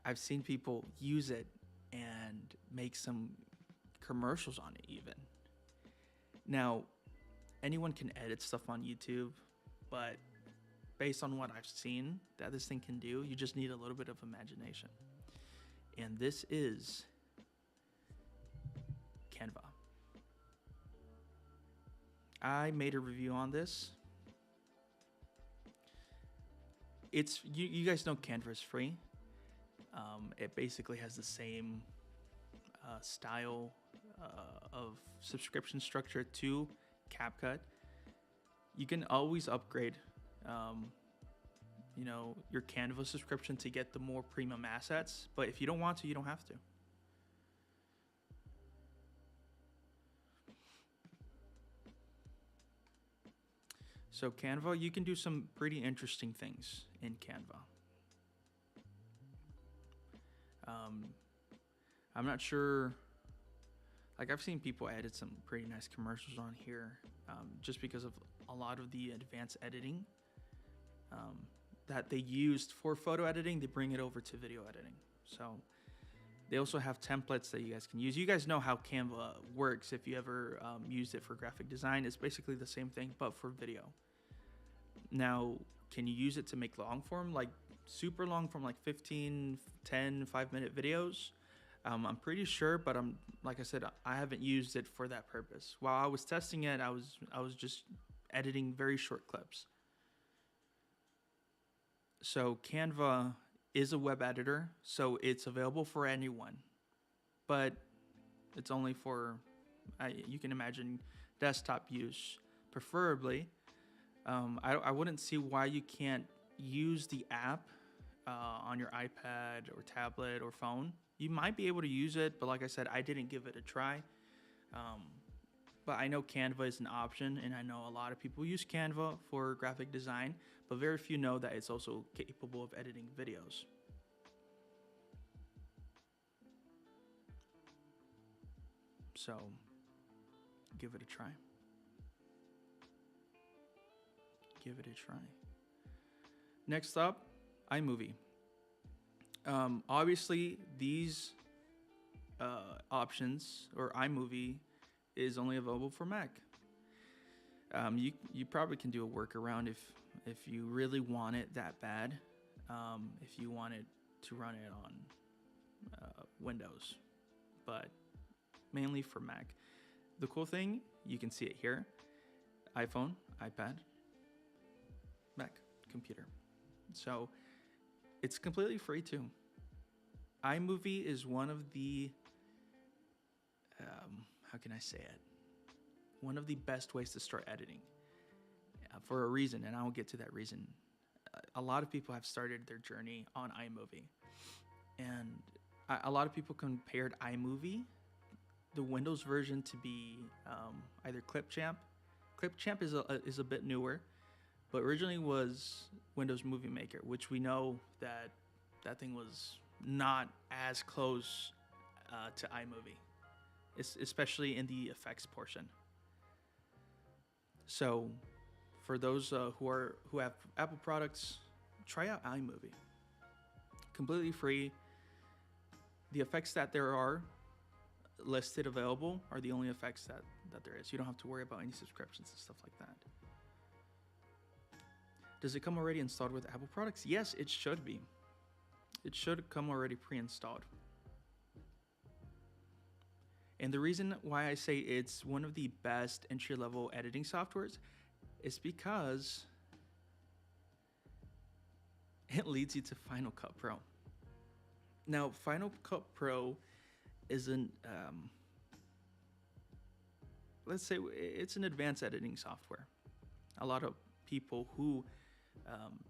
I've seen people use it and make some commercials on it even. Now, anyone can edit stuff on YouTube, but based on what I've seen that this thing can do, you just need a little bit of imagination. And this is Canva. I made a review on this. You guys know Canva is free. It basically has the same style of subscription structure to CapCut. You can always upgrade your Canva subscription to get the more premium assets, but if you don't want to, you don't have to. So Canva, you can do some pretty interesting things in Canva. I'm not sure, like I've seen people edit some pretty nice commercials on here, just because of a lot of the advanced editing that they used for photo editing, they bring it over to video editing. So they also have templates that you guys can use. You guys know how Canva works. If you ever used it for graphic design, it's basically the same thing, but for video. Now, can you use it to make long form, like super long form, like 15, 10, 5-minute videos? I'm pretty sure, but like I said, I haven't used it for that purpose. While I was testing it, I was just editing very short clips. So Canva is a web editor, so it's available for anyone, but it's only for, you can imagine, desktop use, preferably. I wouldn't see why you can't use the app on your iPad or tablet or phone. You might be able to use it, but like I said, I didn't give it a try. But I know Canva is an option, and I know a lot of people use Canva for graphic design, but very few know that it's also capable of editing videos. So give it a try. Give it a try. Next up, iMovie. Obviously, these options, or iMovie, is only available for Mac. You probably can do a workaround if you really want it that bad. If you want it to run it on Windows, but mainly for Mac. The cool thing, you can see it here: iPhone, iPad, Mac, computer. So it's completely free too. iMovie is one of the how can I say it? One of the best ways to start editing for a reason, and I will get to that reason. A lot of people have started their journey on iMovie, and a lot of people compared iMovie the Windows version to be either Clipchamp. Clipchamp is a bit newer, but originally was Windows Movie Maker, which we know that thing was not as close to iMovie, especially in the effects portion. So, for those who have Apple products, try out iMovie. Completely free. The effects that there are listed available are the only effects that there is. You don't have to worry about any subscriptions and stuff like that. Does it come already installed with Apple products? Yes, it should be. It should come already pre-installed. And the reason why I say it's one of the best entry-level editing softwares is because it leads you to Final Cut Pro. Now, Final Cut Pro isn't, let's say it's an advanced editing software. A lot of people who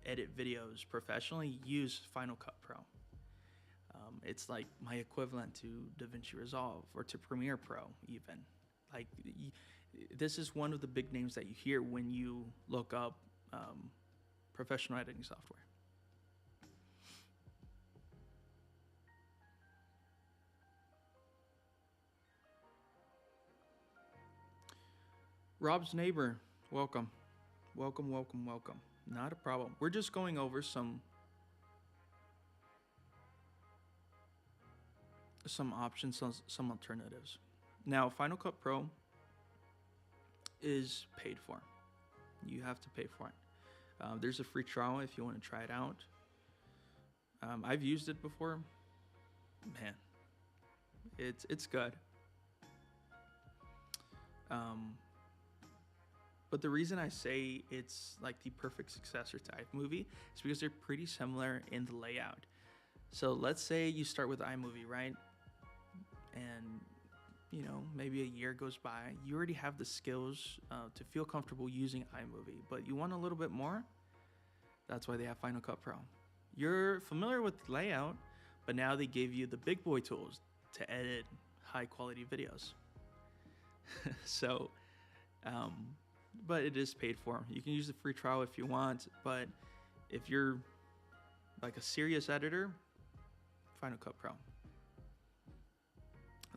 edit videos professionally use Final Cut Pro. It's like my equivalent to DaVinci Resolve or to Premiere Pro even. Like, this is one of the big names that you hear when you look up professional editing software. Rob's neighbor, welcome. Welcome, welcome, welcome. Not a problem. We're just going over some options, some alternatives. Now, Final Cut Pro is paid for. You have to pay for it. There's a free trial if you want to try it out. I've used it before. Man, it's good. But the reason I say it's like the perfect successor to iMovie is because they're pretty similar in the layout. So let's say you start with iMovie, right? And, you know, maybe a year goes by. You already have the skills to feel comfortable using iMovie, but you want a little bit more? That's why they have Final Cut Pro. You're familiar with the layout, but now they gave you the big boy tools to edit high quality videos. So, but it is paid for. You can use the free trial if you want, but if you're like a serious editor, Final Cut Pro.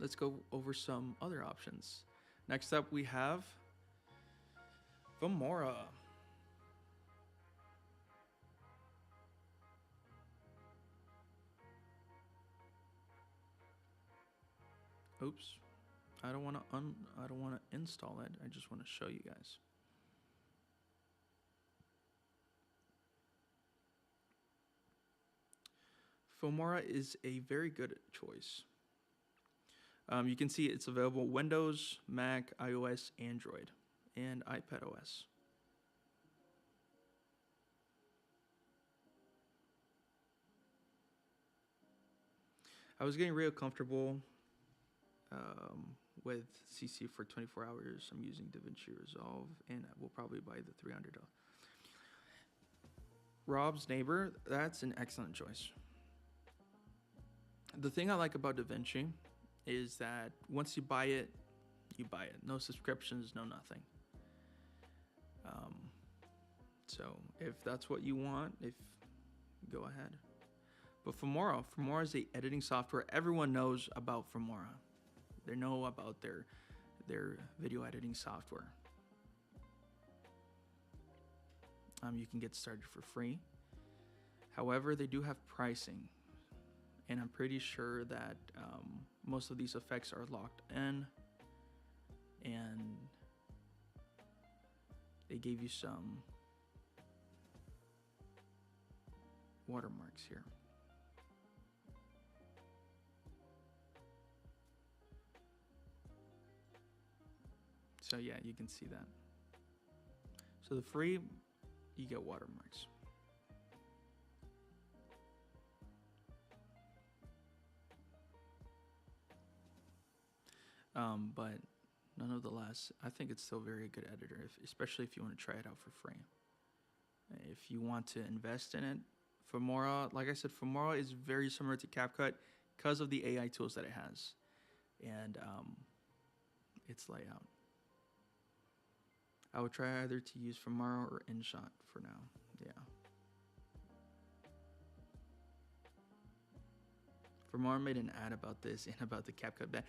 Let's go over some other options. Next up, we have Filmora. Oops. I don't want to install it. I just want to show you guys. Filmora is a very good choice. You can see it's available Windows, Mac, iOS, Android, and iPadOS. I was getting real comfortable with CC for 24 hours. I'm using DaVinci Resolve, and I will probably buy the $300. Rob's neighbor, that's an excellent choice. The thing I like about DaVinci is that once you buy it, you buy it. No subscriptions, no nothing. So if that's what you want, go ahead. But Filmora is a editing software. Everyone knows about Filmora. They know about their video editing software. You can get started for free. However, they do have pricing, and I'm pretty sure that most of these effects are locked in, and they gave you some watermarks here. So yeah, you can see that. So the free, you get watermarks. But nonetheless, I think it's still a very good editor, especially if you want to try it out for free. If you want to invest in it, Filmora, like I said, Filmora is very similar to CapCut because of the AI tools that it has. And its layout. I would try either to use Filmora or InShot for now. Yeah. Filmora made an ad about this and about the CapCut ban.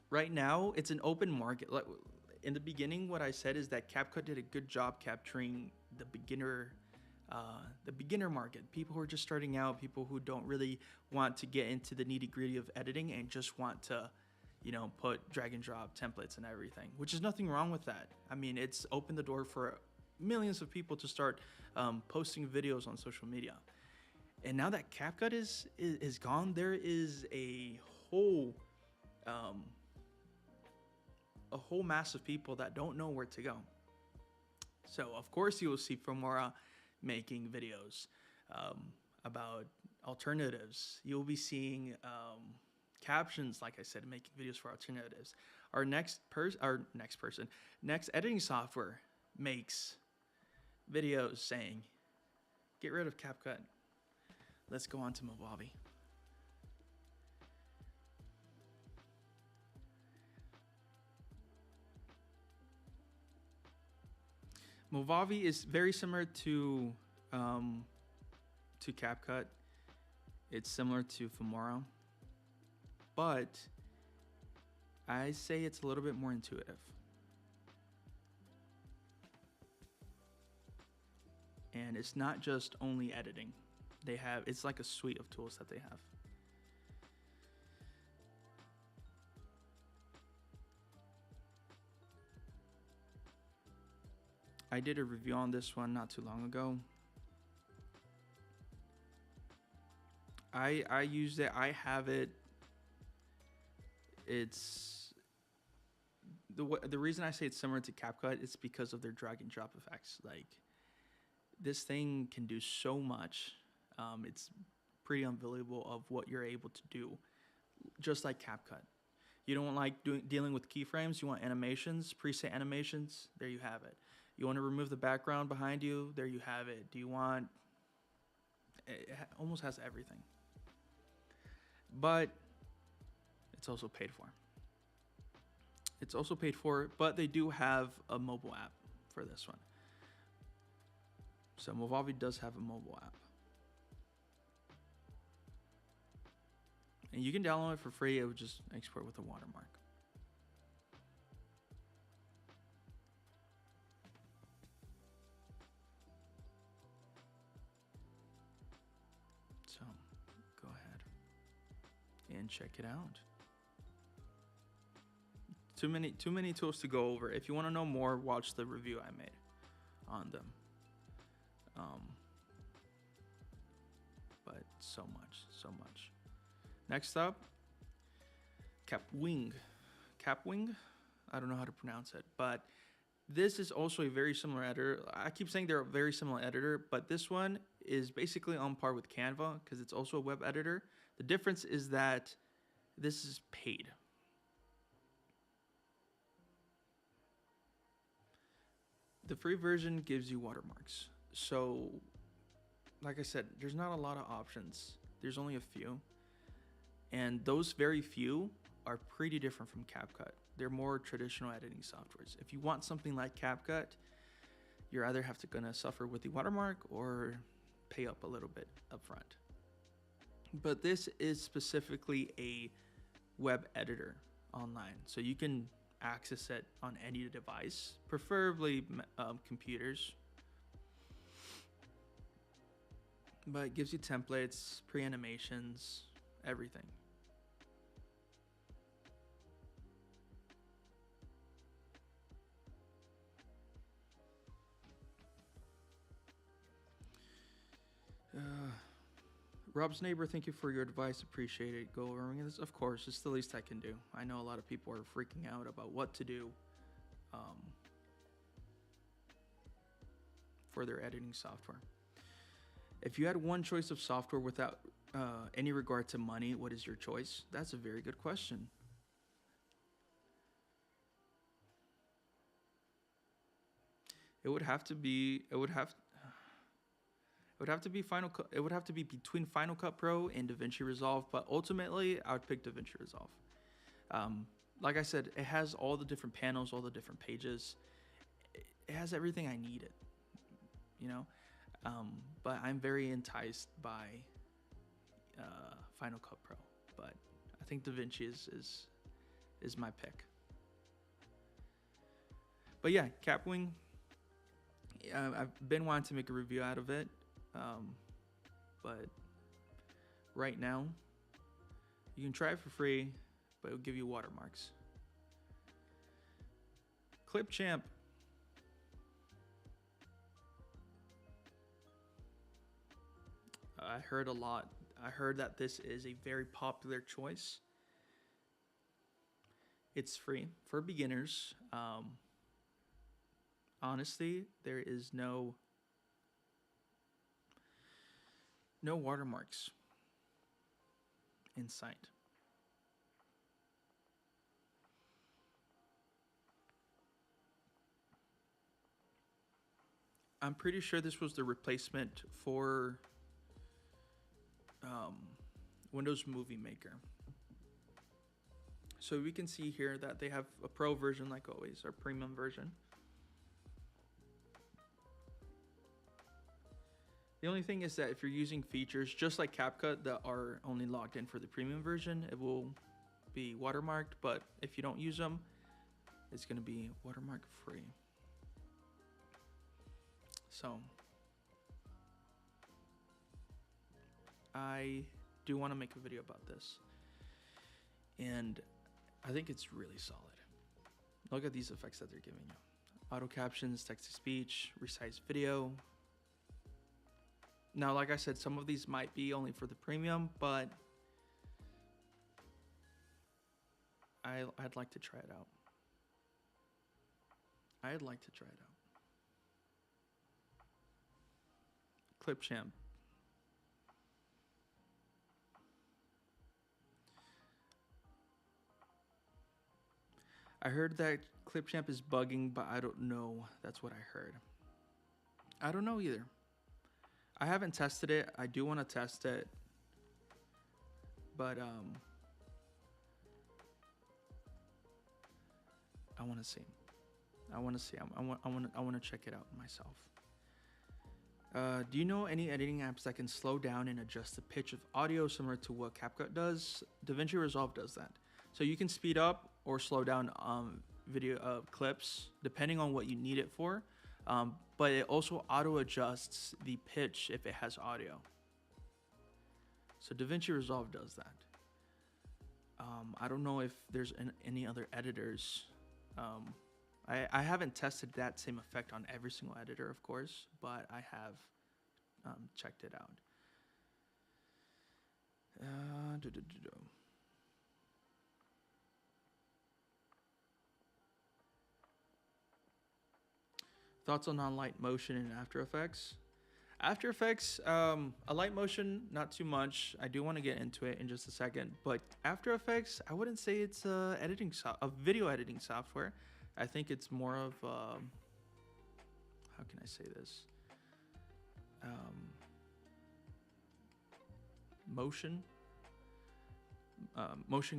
Right now, it's an open market. Like, in the beginning, what I said is that CapCut did a good job capturing the beginner market. People who are just starting out, people who don't really want to get into the nitty gritty of editing and just want to, you know, put drag and drop templates and everything, which is nothing wrong with that. I mean, it's opened the door for millions of people to start posting videos on social media. And now that CapCut is gone, there is a whole mass of people that don't know where to go. So of course you will see Filmora making videos about alternatives. You'll be seeing Captions, like I said, making videos for alternatives. Our next editing software makes videos saying, get rid of CapCut. Let's go on to Movavi. Movavi is very similar to CapCut. It's similar to Filmora, but I say it's a little bit more intuitive. And it's not just only editing. It's like a suite of tools that they have. I did a review on this one not too long ago. I used it. I have it. It's the reason I say it's similar to CapCut is because of their drag and drop effects. Like, this thing can do so much. It's pretty unbelievable of what you're able to do, just like CapCut. You don't like dealing with keyframes. You want animations, preset animations. There you have it. You want to remove the background behind you. There you have it. Do you want? It almost has everything, but it's also paid for. It's also paid for, but they do have a mobile app for this one. So Movavi does have a mobile app. And you can download it for free. It would just export with a watermark. So go ahead and check it out. Too many tools to go over. If you want to know more, watch the review I made on them. But so much. Next up, Capwing. Capwing? I don't know how to pronounce it, but this is also a very similar editor. I keep saying they're a very similar editor, but this one is basically on par with Canva because it's also a web editor. The difference is that this is paid. The free version gives you watermarks. So, like I said, there's not a lot of options. There's only a few. And those very few are pretty different from CapCut. They're more traditional editing softwares. If you want something like CapCut, you're either gonna suffer with the watermark or pay up a little bit up front. But this is specifically a web editor online. So you can access it on any device, preferably computers. But it gives you templates, pre-animations, everything. Rob's neighbor, thank you for your advice. Appreciate it. Go over this. Of course, it's the least I can do. I know a lot of people are freaking out about what to do for their editing software. If you had one choice of software without any regard to money, what is your choice? That's a very good question. It would have to be between Final Cut Pro and DaVinci Resolve, but ultimately I would pick DaVinci Resolve. like I said, it has all the different panels, all the different pages. It has everything I needed, you know. But I'm very enticed by Final Cut Pro. But I think DaVinci is my pick. But yeah, Capwing. I've been wanting to make a review out of it, but right now you can try it for free, but it'll give you watermarks. Clipchamp. I heard a lot. I heard that this is a very popular choice. It's free for beginners. Honestly, there is no watermarks in sight. I'm pretty sure this was the replacement for Windows Movie Maker. So we can see here that they have a pro version, like always, or premium version. The only thing is that if you're using features just like CapCut that are only logged in for the premium version, it will be watermarked, but if you don't use them, it's going to be watermark free. So I do want to make a video about this, and I think it's really solid. Look at these effects that they're giving you. Auto captions, text to speech, resize video. Now, like I said, some of these might be only for the premium, but I'd like to try it out. I'd like to try it out. Clipchamp. I heard that Clipchamp is bugging, but I don't know. That's what I heard. I don't know either. I haven't tested it. I do want to test it, but I want to see. I want to see. I want to check it out myself. Do you know any editing apps that can slow down and adjust the pitch of audio similar to what CapCut does? DaVinci Resolve does that. So you can speed up or slow down video clips depending on what you need it for. But it also auto adjusts the pitch if it has audio. So DaVinci Resolve does that. I don't know if there's any other editors. I haven't tested that same effect on every single editor, of course, but I have checked it out. Thoughts on light motion in After Effects? After Effects, a light motion, not too much. I do want to get into it in just a second, but After Effects, I wouldn't say it's a video editing software. I think it's more of how can I say this? Motion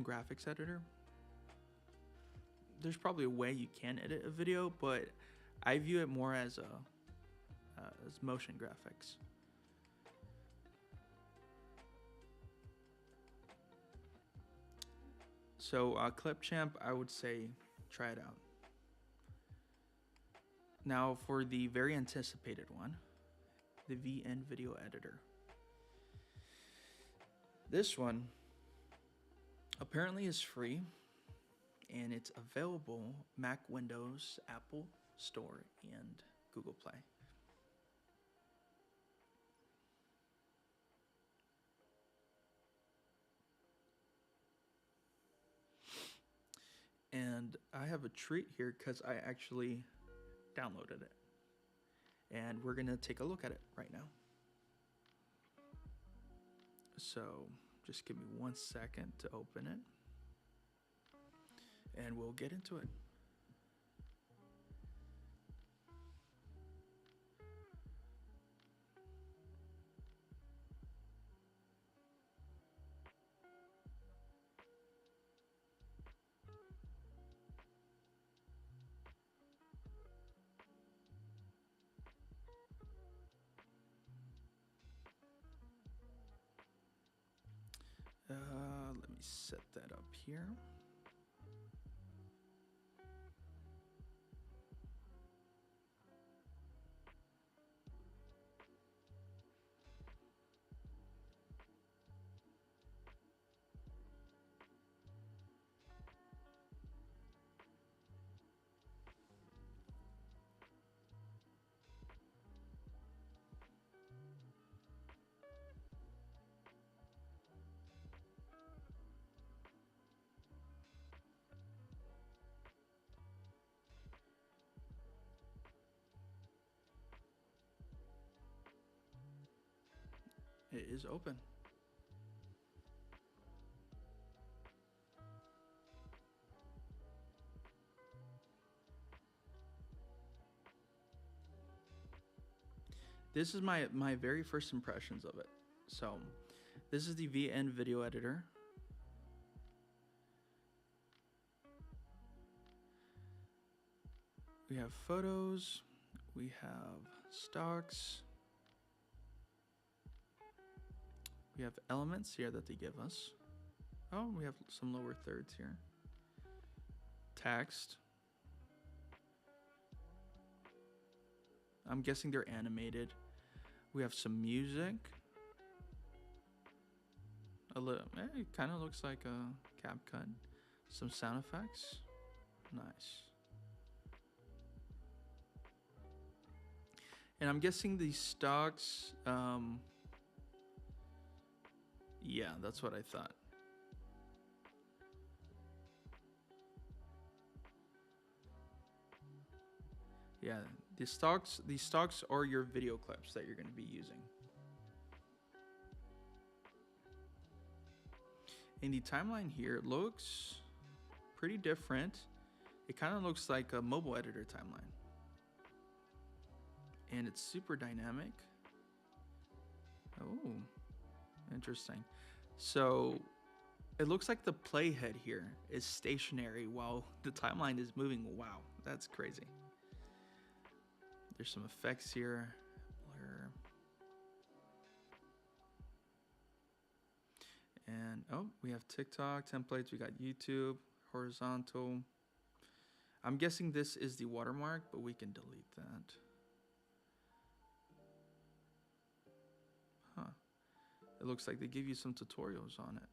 graphics editor. There's probably a way you can edit a video, but I view it more as motion graphics. So Clipchamp, I would say try it out. Now for the very anticipated one, the VN Video Editor. This one apparently is free, and it's available Mac, Windows, Apple Store, and Google Play. And I have a treat here because I actually downloaded it. And we're going to take a look at it right now. So just give me 1 second to open it. And we'll get into it. Let me set that up here. It is open. This is my very first impressions of it. So this is the VN video editor. We have photos, we have stocks, we have elements here that they give us. Oh, we have some lower thirds here. Text. I'm guessing they're animated. We have some music. It kind of looks like a CapCut. Some sound effects. Nice. And I'm guessing these stocks, yeah, that's what I thought. Yeah, these stocks are your video clips that you're going to be using. And the timeline here looks pretty different. It kind of looks like a mobile editor timeline. And it's super dynamic. Oh, interesting. So it looks like the playhead here is stationary while the timeline is moving. Wow, that's crazy. There's some effects here. Blur. And oh, we have TikTok templates. We got YouTube, horizontal. I'm guessing this is the watermark, but we can delete that. Huh. It looks like they give you some tutorials on it.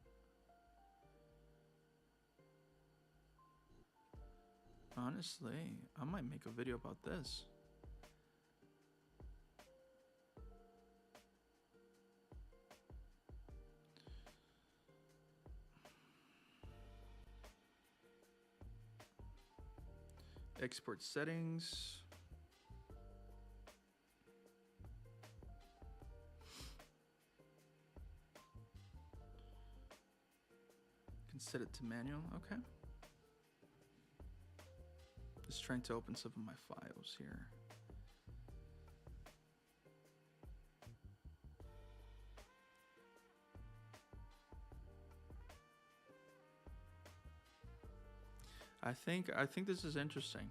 Honestly, I might make a video about this. Export settings. Can set it to manual. Okay. Just trying to open some of my files here. I think this is interesting.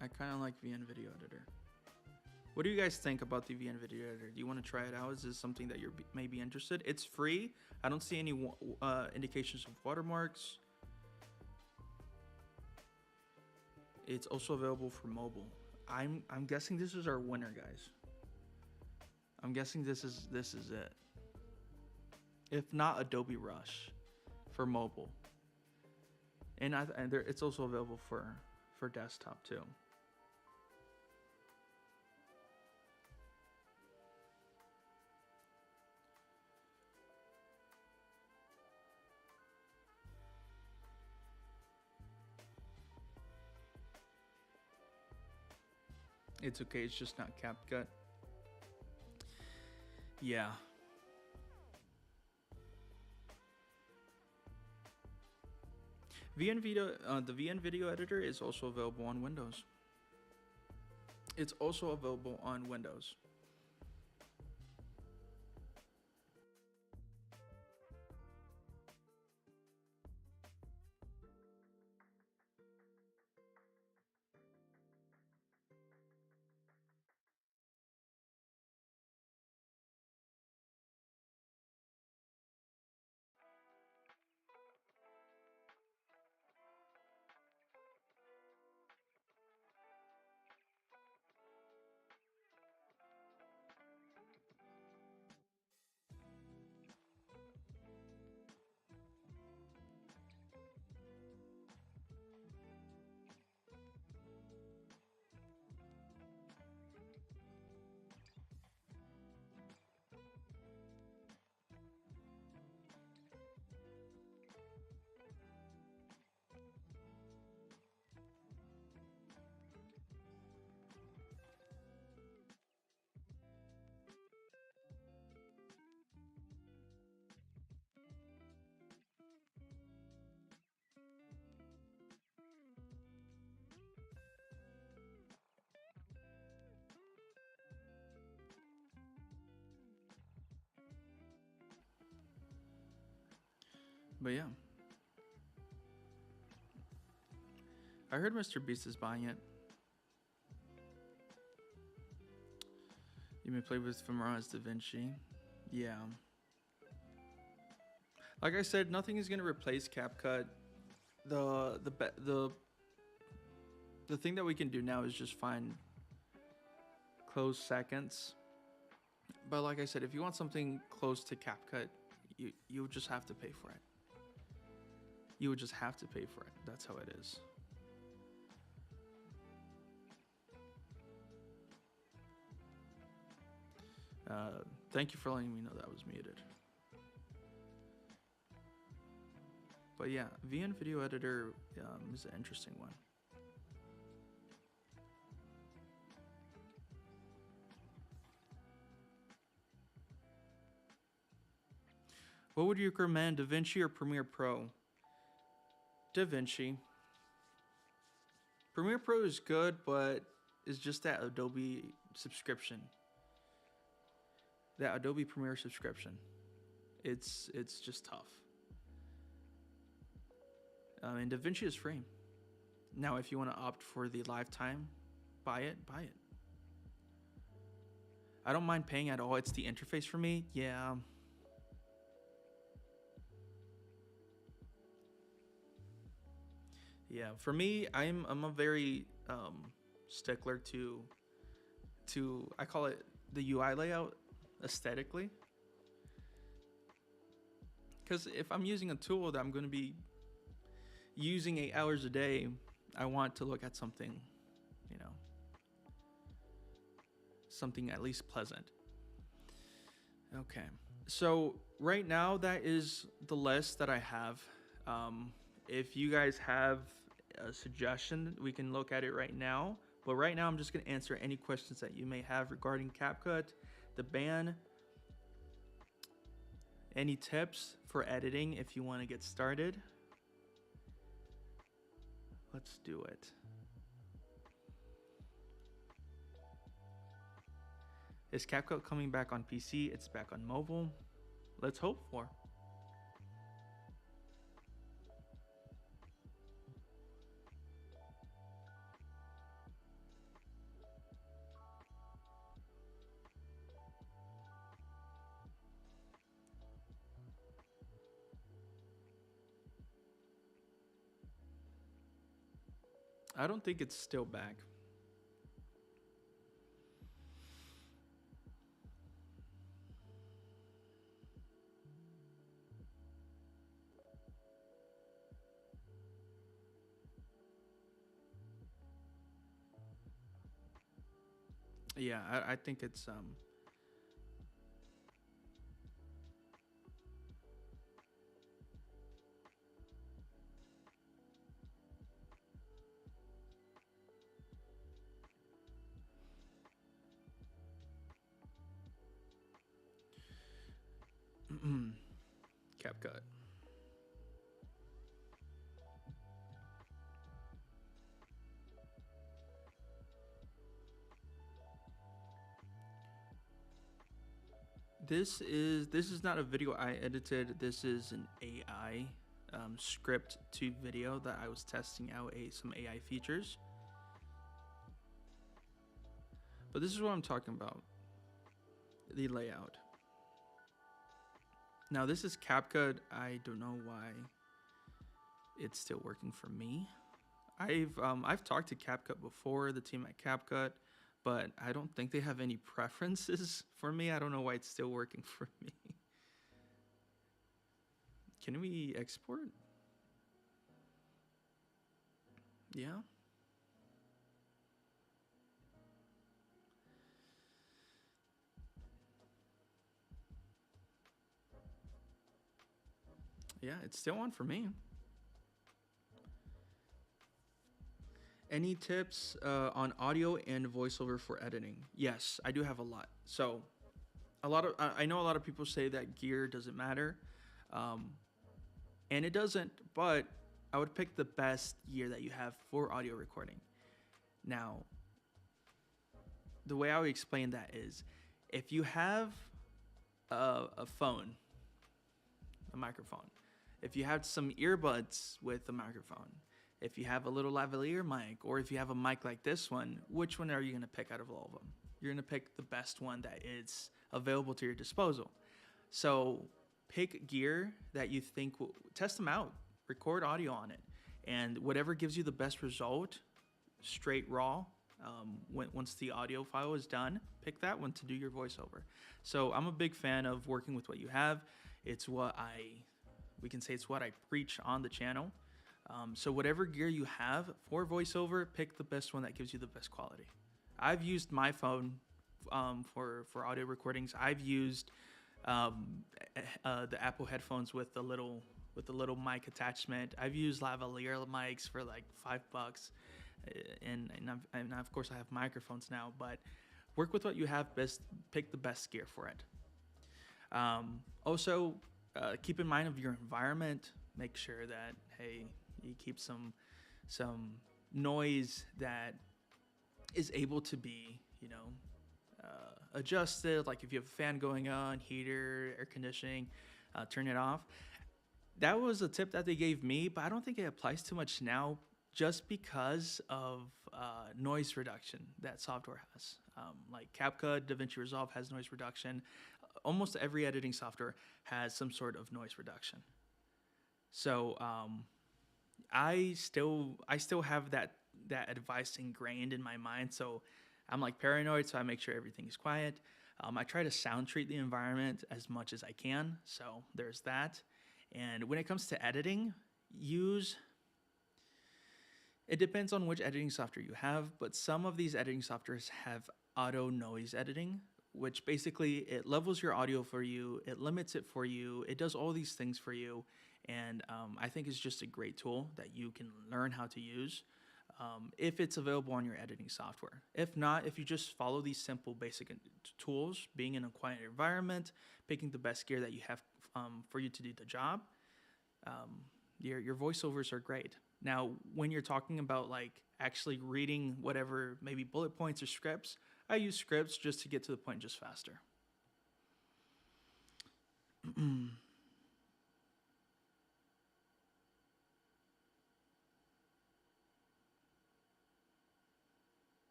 I kind of like VN Video Editor. What do you guys think about the VN Video Editor? Do you want to try it out? Is this something that you're maybe interested? It's free. I don't see any indications of watermarks. It's also available for mobile. I'm guessing this is our winner, guys. I'm guessing this is it. If not Adobe Rush for mobile. And it's also available for desktop too. It's okay, it's just not CapCut. Yeah. The VN Video Editor is also available on Windows. It's also available on Windows. But yeah, I heard Mr. Beast is buying it. You may play with Filmora as DaVinci. Yeah. Like I said, nothing is gonna replace CapCut. The thing that we can do now is just find close seconds. But like I said, if you want something close to CapCut, you would just have to pay for it. You would just have to pay for it. That's how it is. Thank you for letting me know that was muted. But yeah, VN Video Editor is an interesting one. What would you recommend, DaVinci or Premiere Pro? DaVinci. Premiere Pro is good, but it's just that Adobe subscription. That Adobe Premiere subscription. It's just tough. And DaVinci is free. Now, if you want to opt for the lifetime, buy it. I don't mind paying at all. It's the interface for me. Yeah. Yeah, for me, I'm a very stickler to I call it the UI layout aesthetically. Because if I'm using a tool that I'm going to be using 8 hours a day, I want to look at something, you know, something at least pleasant. Okay, so right now that is the list that I have. If you guys have a suggestion, we can look at it right now. But right now, I'm just going to answer any questions that you may have regarding CapCut, the ban, any tips for editing if you want to get started. Let's do it. Is CapCut coming back on PC? It's back on mobile. Let's hope for. I don't think it's still back. Yeah, I think it's CapCut. This is not a video I edited. This is an AI script to video that I was testing out some AI features. But this is what I'm talking about. The layout. Now this is CapCut. I don't know why it's still working for me. I've talked to CapCut before, the team at CapCut, but I don't think they have any preferences for me. I don't know why it's still working for me. Can we export? Yeah. Yeah, it's still on for me. Any tips on audio and voiceover for editing? Yes, I do have a lot. So, I know a lot of people say that gear doesn't matter, and it doesn't. But I would pick the best gear that you have for audio recording. Now, the way I would explain that is, if you have a phone, a microphone, if you have some earbuds with a microphone, if you have a little lavalier mic, or if you have a mic like this one, which one are you going to pick out of all of them? You're going to pick the best one that is available to your disposal. So pick gear that you think will test them out, record audio on it, and whatever gives you the best result, straight raw. Once the audio file is done, pick that one to do your voiceover. So I'm a big fan of working with what you have. It's what we can say it's what I preach on the channel. So whatever gear you have for voiceover, pick the best one that gives you the best quality. I've used my phone for audio recordings. I've used the Apple headphones with the little mic attachment. I've used lavalier mics for like $5, and of course I have microphones now. But work with what you have. Pick the best gear for it. Also, keep in mind of your environment. Make sure that you keep some noise that is able to be adjusted. Like if you have a fan going on, heater, air conditioning, turn it off. That was a tip that they gave me, but I don't think it applies too much now, just because of noise reduction that software has. Like CapCut, DaVinci Resolve has noise reduction. Almost every editing software has some sort of noise reduction. So I still have that advice ingrained in my mind. So I'm like paranoid, so I make sure everything is quiet. I try to sound treat the environment as much as I can. So there's that. And when it comes to editing, it depends on which editing software you have, but some of these editing softwares have auto noise editing, which basically it levels your audio for you, it limits it for you, it does all these things for you. And I think it's just a great tool that you can learn how to use if it's available on your editing software. If not, if you just follow these simple basic tools, being in a quiet environment, picking the best gear that you have for you to do the job, your voiceovers are great. Now, when you're talking about like actually reading whatever, maybe bullet points or scripts, I use scripts just to get to the point just faster.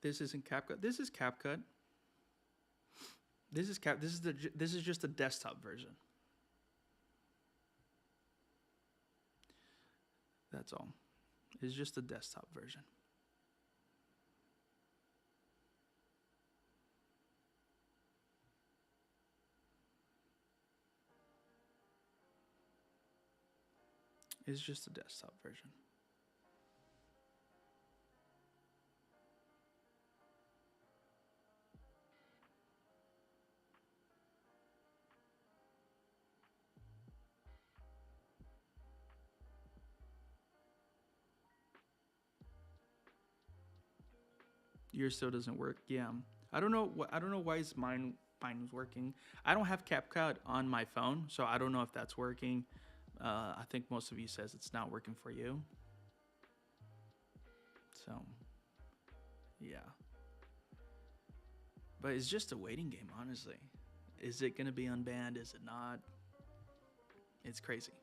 This isn't CapCut. This is CapCut. This is just a desktop version. That's all. It's just a desktop version. It's just a desktop version. Yours still doesn't work. Yeah, I don't know why mine is working. I don't have CapCut on my phone, so I don't know if that's working. I think most of you says it's not working for you. So yeah, but it's just a waiting game, honestly. Is it gonna be unbanned? Is it not? It's crazy.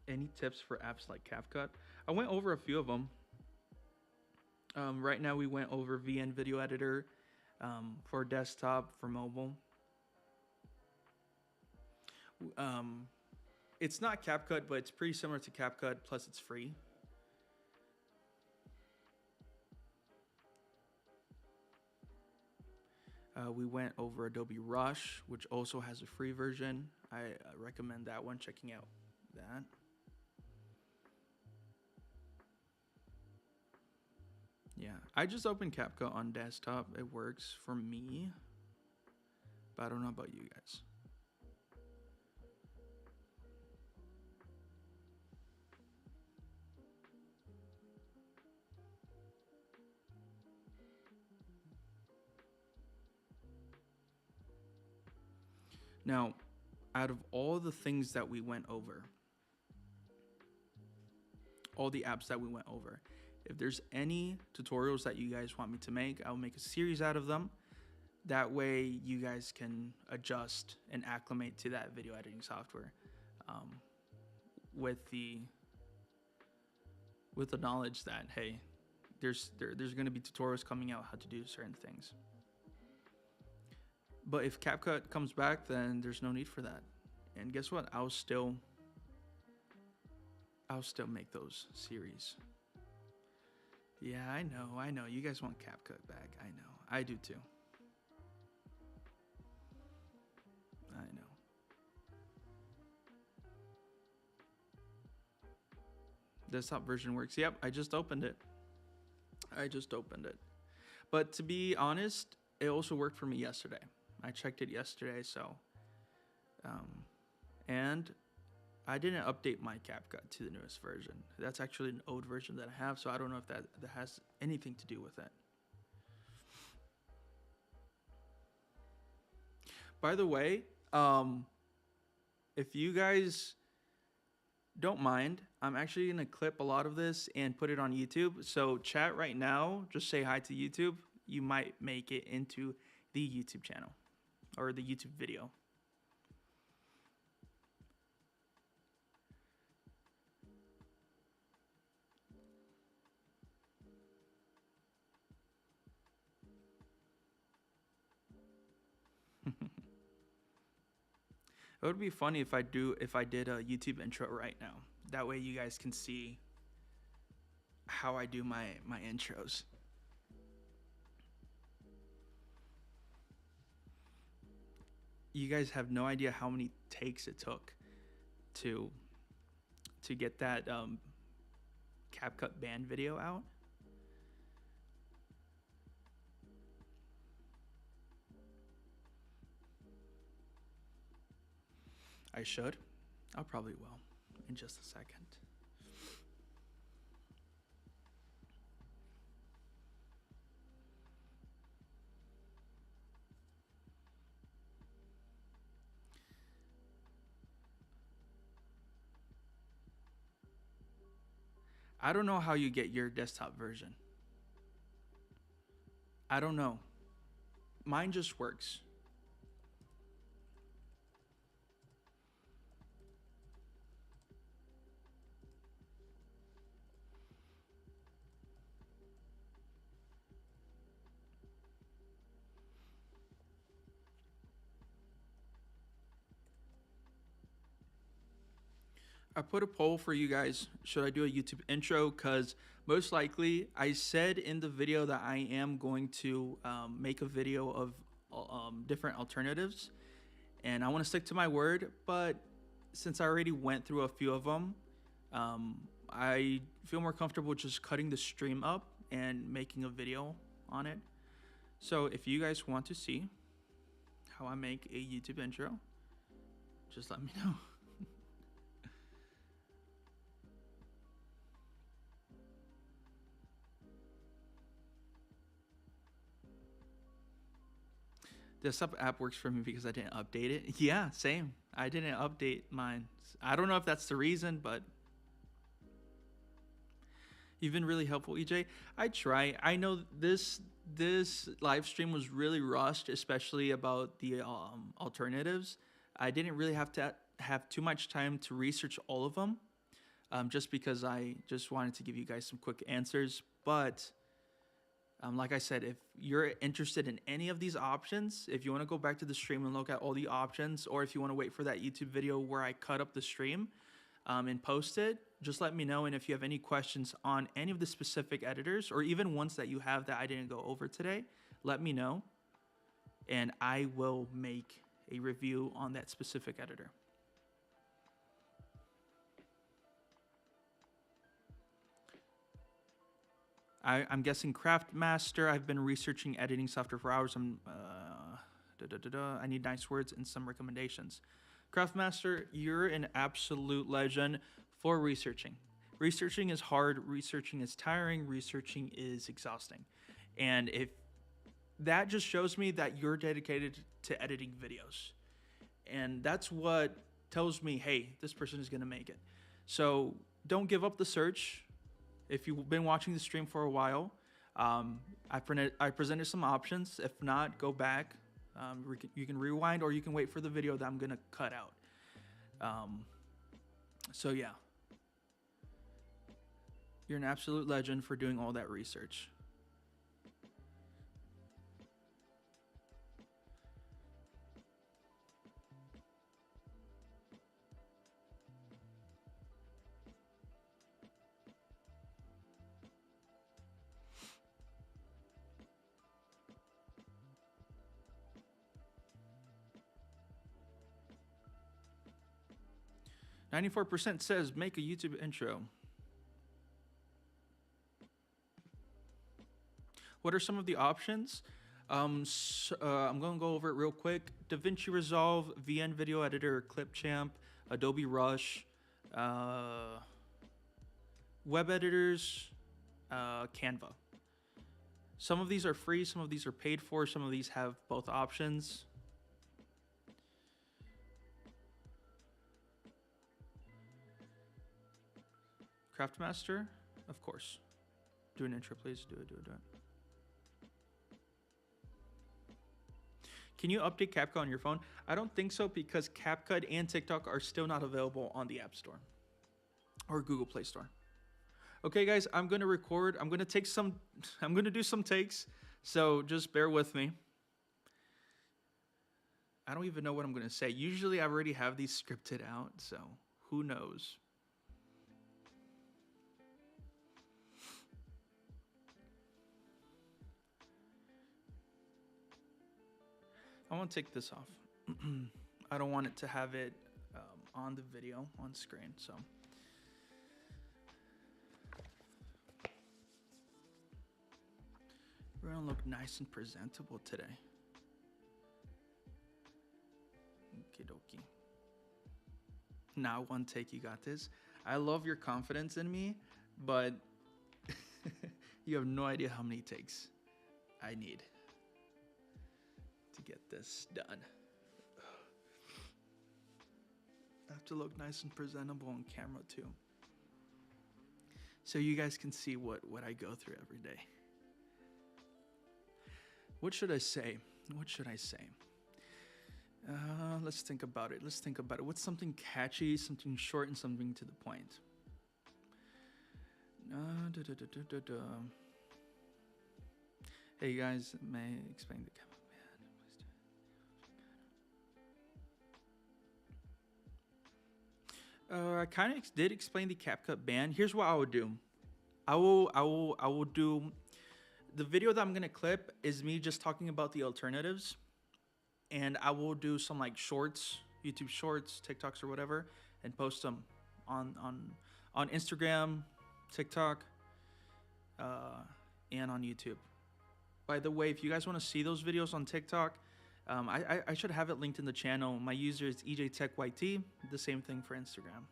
Any tips for apps like CapCut? I went over a few of them. Right now we went over VN Video Editor for desktop, for mobile. It's not CapCut, but it's pretty similar to CapCut, plus it's free. We went over Adobe Rush, which also has a free version. I recommend that one, checking out that. Yeah, I just opened CapCut on desktop. It works for me, but I don't know about you guys. Now, out of all the things that we went over, all the apps that we went over, if there's any tutorials that you guys want me to make, I'll make a series out of them. That way you guys can adjust and acclimate to that video editing software with the knowledge that, hey, there's going to be tutorials coming out how to do certain things. But if CapCut comes back, then there's no need for that. And guess what? I'll still make those series. Yeah, I know. You guys want CapCut back. I know. I do too. I know. Desktop version works. Yep, I just opened it. But to be honest, it also worked for me yesterday. I checked it yesterday, so and I didn't update my CapCut to the newest version. That's actually an old version that I have, so I don't know if that has anything to do with it. By the way, if you guys don't mind, I'm actually going to clip a lot of this and put it on YouTube. So chat right now, just say hi to YouTube. You might make it into the YouTube channel or the YouTube video. It would be funny if I did a YouTube intro right now. That way you guys can see how I do my intros. You guys have no idea how many takes it took to get that CapCut Ban video out. I should. I'll probably will in just a second. I don't know how you get your desktop version. I don't know. Mine just works. I put a poll for you guys. Should I do a YouTube intro? Because most likely I said in the video that I am going to make a video of different alternatives. And I want to stick to my word. But since I already went through a few of them, I feel more comfortable just cutting the stream up and making a video on it. So if you guys want to see how I make a YouTube intro, just let me know. The sub app works for me because I didn't update it. Yeah, same. I didn't update mine. I don't know if that's the reason, but you've been really helpful, EJ. I try. I know this live stream was really rushed, especially about the alternatives. I didn't really have to have too much time to research all of them, just because I just wanted to give you guys some quick answers. But like I said, if you're interested in any of these options, if you want to go back to the stream and look at all the options, or if you want to wait for that YouTube video where I cut up the stream and post it, just let me know. And if you have any questions on any of the specific editors, or even ones that you have that I didn't go over today, let me know. And I will make a review on that specific editor. I'm guessing Craftmaster. I've been researching editing software for hours. I need nice words and some recommendations. Craftmaster, you're an absolute legend for researching. Researching is hard. Researching is tiring. Researching is exhausting. And if that just shows me that you're dedicated to editing videos. And that's what tells me, hey, this person is going to make it. So don't give up the search. If you've been watching the stream for a while, I presented some options. If not, go back. You can rewind, or you can wait for the video that I'm going to cut out. So yeah. You're an absolute legend for doing all that research. %94 says make a YouTube intro. What are some of the options? I'm going to go over it real quick. DaVinci Resolve, VN Video Editor, Clipchamp, Adobe Rush, web editors, Canva. Some of these are free, some of these are paid for, some of these have both options. Craftmaster, of course. Do an intro, please. Do it. Can you update CapCut on your phone? I don't think so, because CapCut and TikTok are still not available on the App Store or Google Play Store. Okay, guys, I'm going to record. I'm going to do some takes, so just bear with me. I don't even know what I'm going to say. Usually I already have these scripted out, so who knows? I want to take this off. I don't want it to have it on the video, on screen, so. We're gonna look nice and presentable today. Okie dokie. Now one take, you got this. I love your confidence in me, but you have no idea how many takes I need to get this done. I have to look nice and presentable on camera too, so you guys can see what I go through every day. What should I say? What should I say? Let's think about it. What's something catchy, something short, and something to the point? Hey guys, may I explain the CapCut Ban? I kind of did explain the CapCut Ban. Here's what I would do. I will do. The video that I'm gonna clip is me just talking about the alternatives, and I will do some like shorts, YouTube shorts, TikToks or whatever, and post them on Instagram, TikTok, and on YouTube. By the way, if you guys want to see those videos on TikTok, I should have it linked in the channel. My user is EJTechYT. The same thing for Instagram.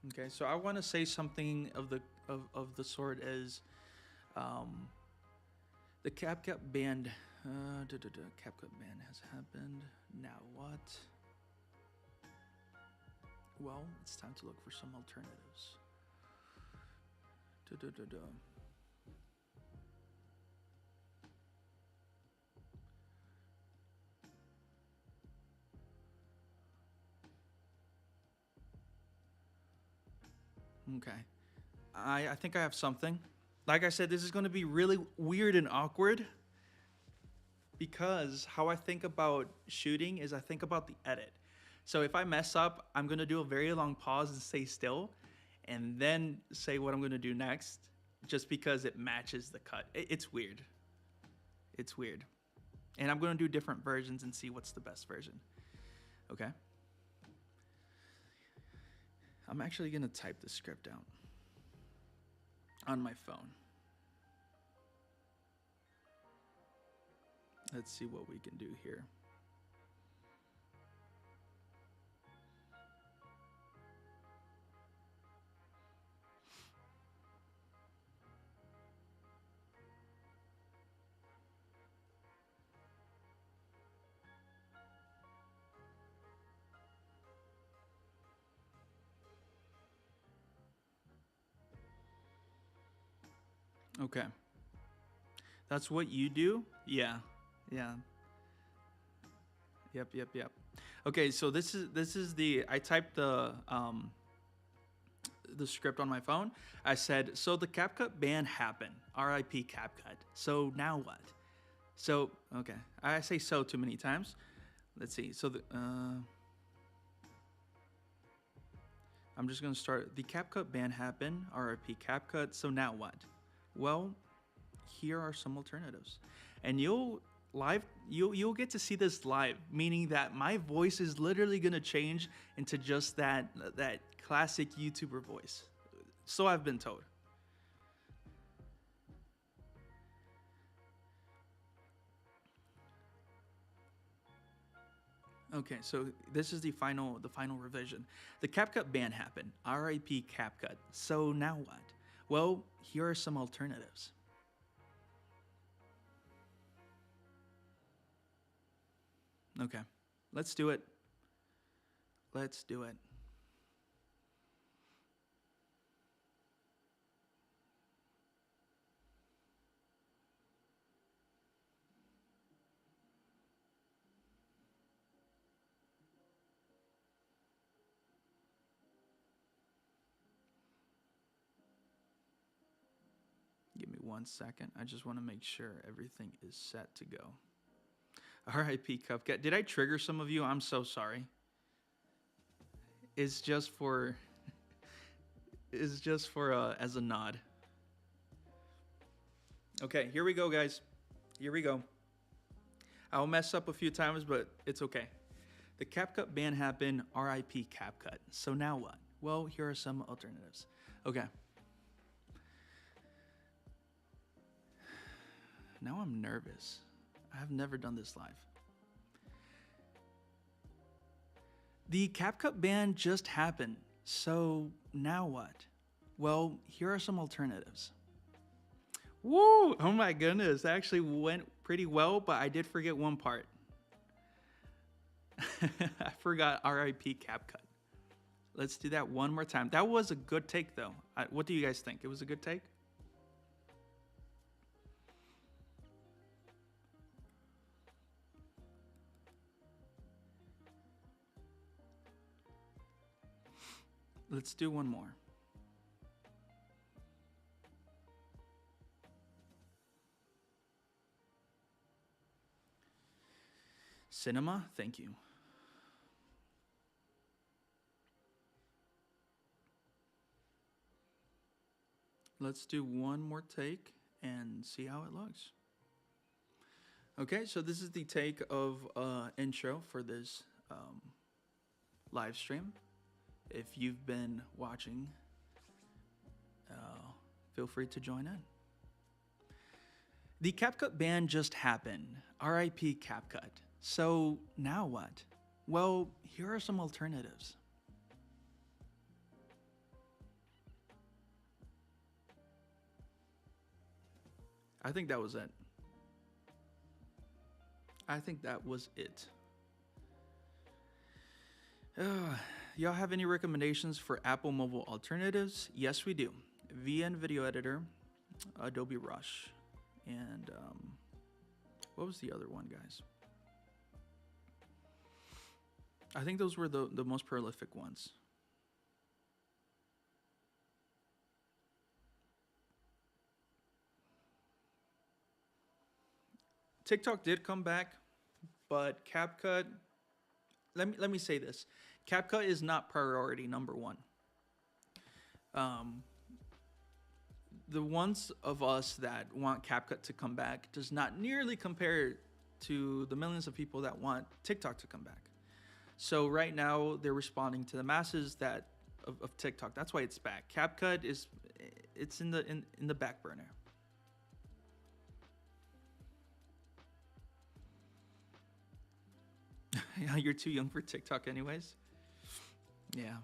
Okay, so I want to say something of the sort as the CapCut Ban. CapCut Ban has happened. Now what? Well, it's time to look for some alternatives. Okay, I think I have something. Like I said, this is going to be really weird and awkward, because how I think about shooting is I think about the edit. So if I mess up, I'm going to do a very long pause and stay still, and then say what I'm going to do next, just because it matches the cut. It's weird. It's weird. And I'm going to do different versions and see what's the best version. Okay? I'm actually going to type the script out on my phone. Let's see what we can do here. Okay. That's what you do? Yeah. Yeah. Yep. Okay, so this is the I typed the script on my phone. I said, so the CapCut ban happened. RIP CapCut. So now what? So, okay. I say so too many times. Let's see. So I'm just going to start. The CapCut ban happened. RIP CapCut. So now what? Well, here are some alternatives. And you'll get to see this live, meaning that my voice is literally going to change into just that classic YouTuber voice. So I've been told. Okay, so this is the final revision. The CapCut ban happened. RIP CapCut. So now what? Well, here are some alternatives. Okay, let's do it. Let's do it. Give me 1 second. I just want to make sure everything is set to go. RIP CapCut. Did I trigger some of you? I'm so sorry. It's just for as a nod. Okay, here we go, guys. Here we go. I'll mess up a few times, but it's okay. The CapCut ban happened. RIP CapCut. So now what? Well, here are some alternatives. Okay. Now I'm nervous. I've never done this live. The CapCut ban just happened. So now what? Well, here are some alternatives. Woo! Oh my goodness. That actually went pretty well, but I did forget one part. I forgot RIP CapCut. Let's do that one more time. That was a good take, though. What do you guys think? It was a good take? Let's do one more. Cinema, thank you. Let's do one more take and see how it looks. Okay, so this is the take of intro for this live stream. If you've been watching, feel free to join in. The CapCut ban just happened. RIP CapCut. So now what? Well, here are some alternatives. I think that was it. I think that was it. Y'all have any recommendations for Apple mobile alternatives? Yes, we do. VN Video Editor, Adobe Rush, and what was the other one, guys? I think those were the most prolific ones. TikTok did come back, but CapCut, let me say this. CapCut is not priority number one. The ones of us that want CapCut to come back does not nearly compare to the millions of people that want TikTok to come back. So right now they're responding to the masses that of TikTok. That's why it's back. CapCut it's in the back burner. Yeah, you're too young for TikTok anyways. Yeah.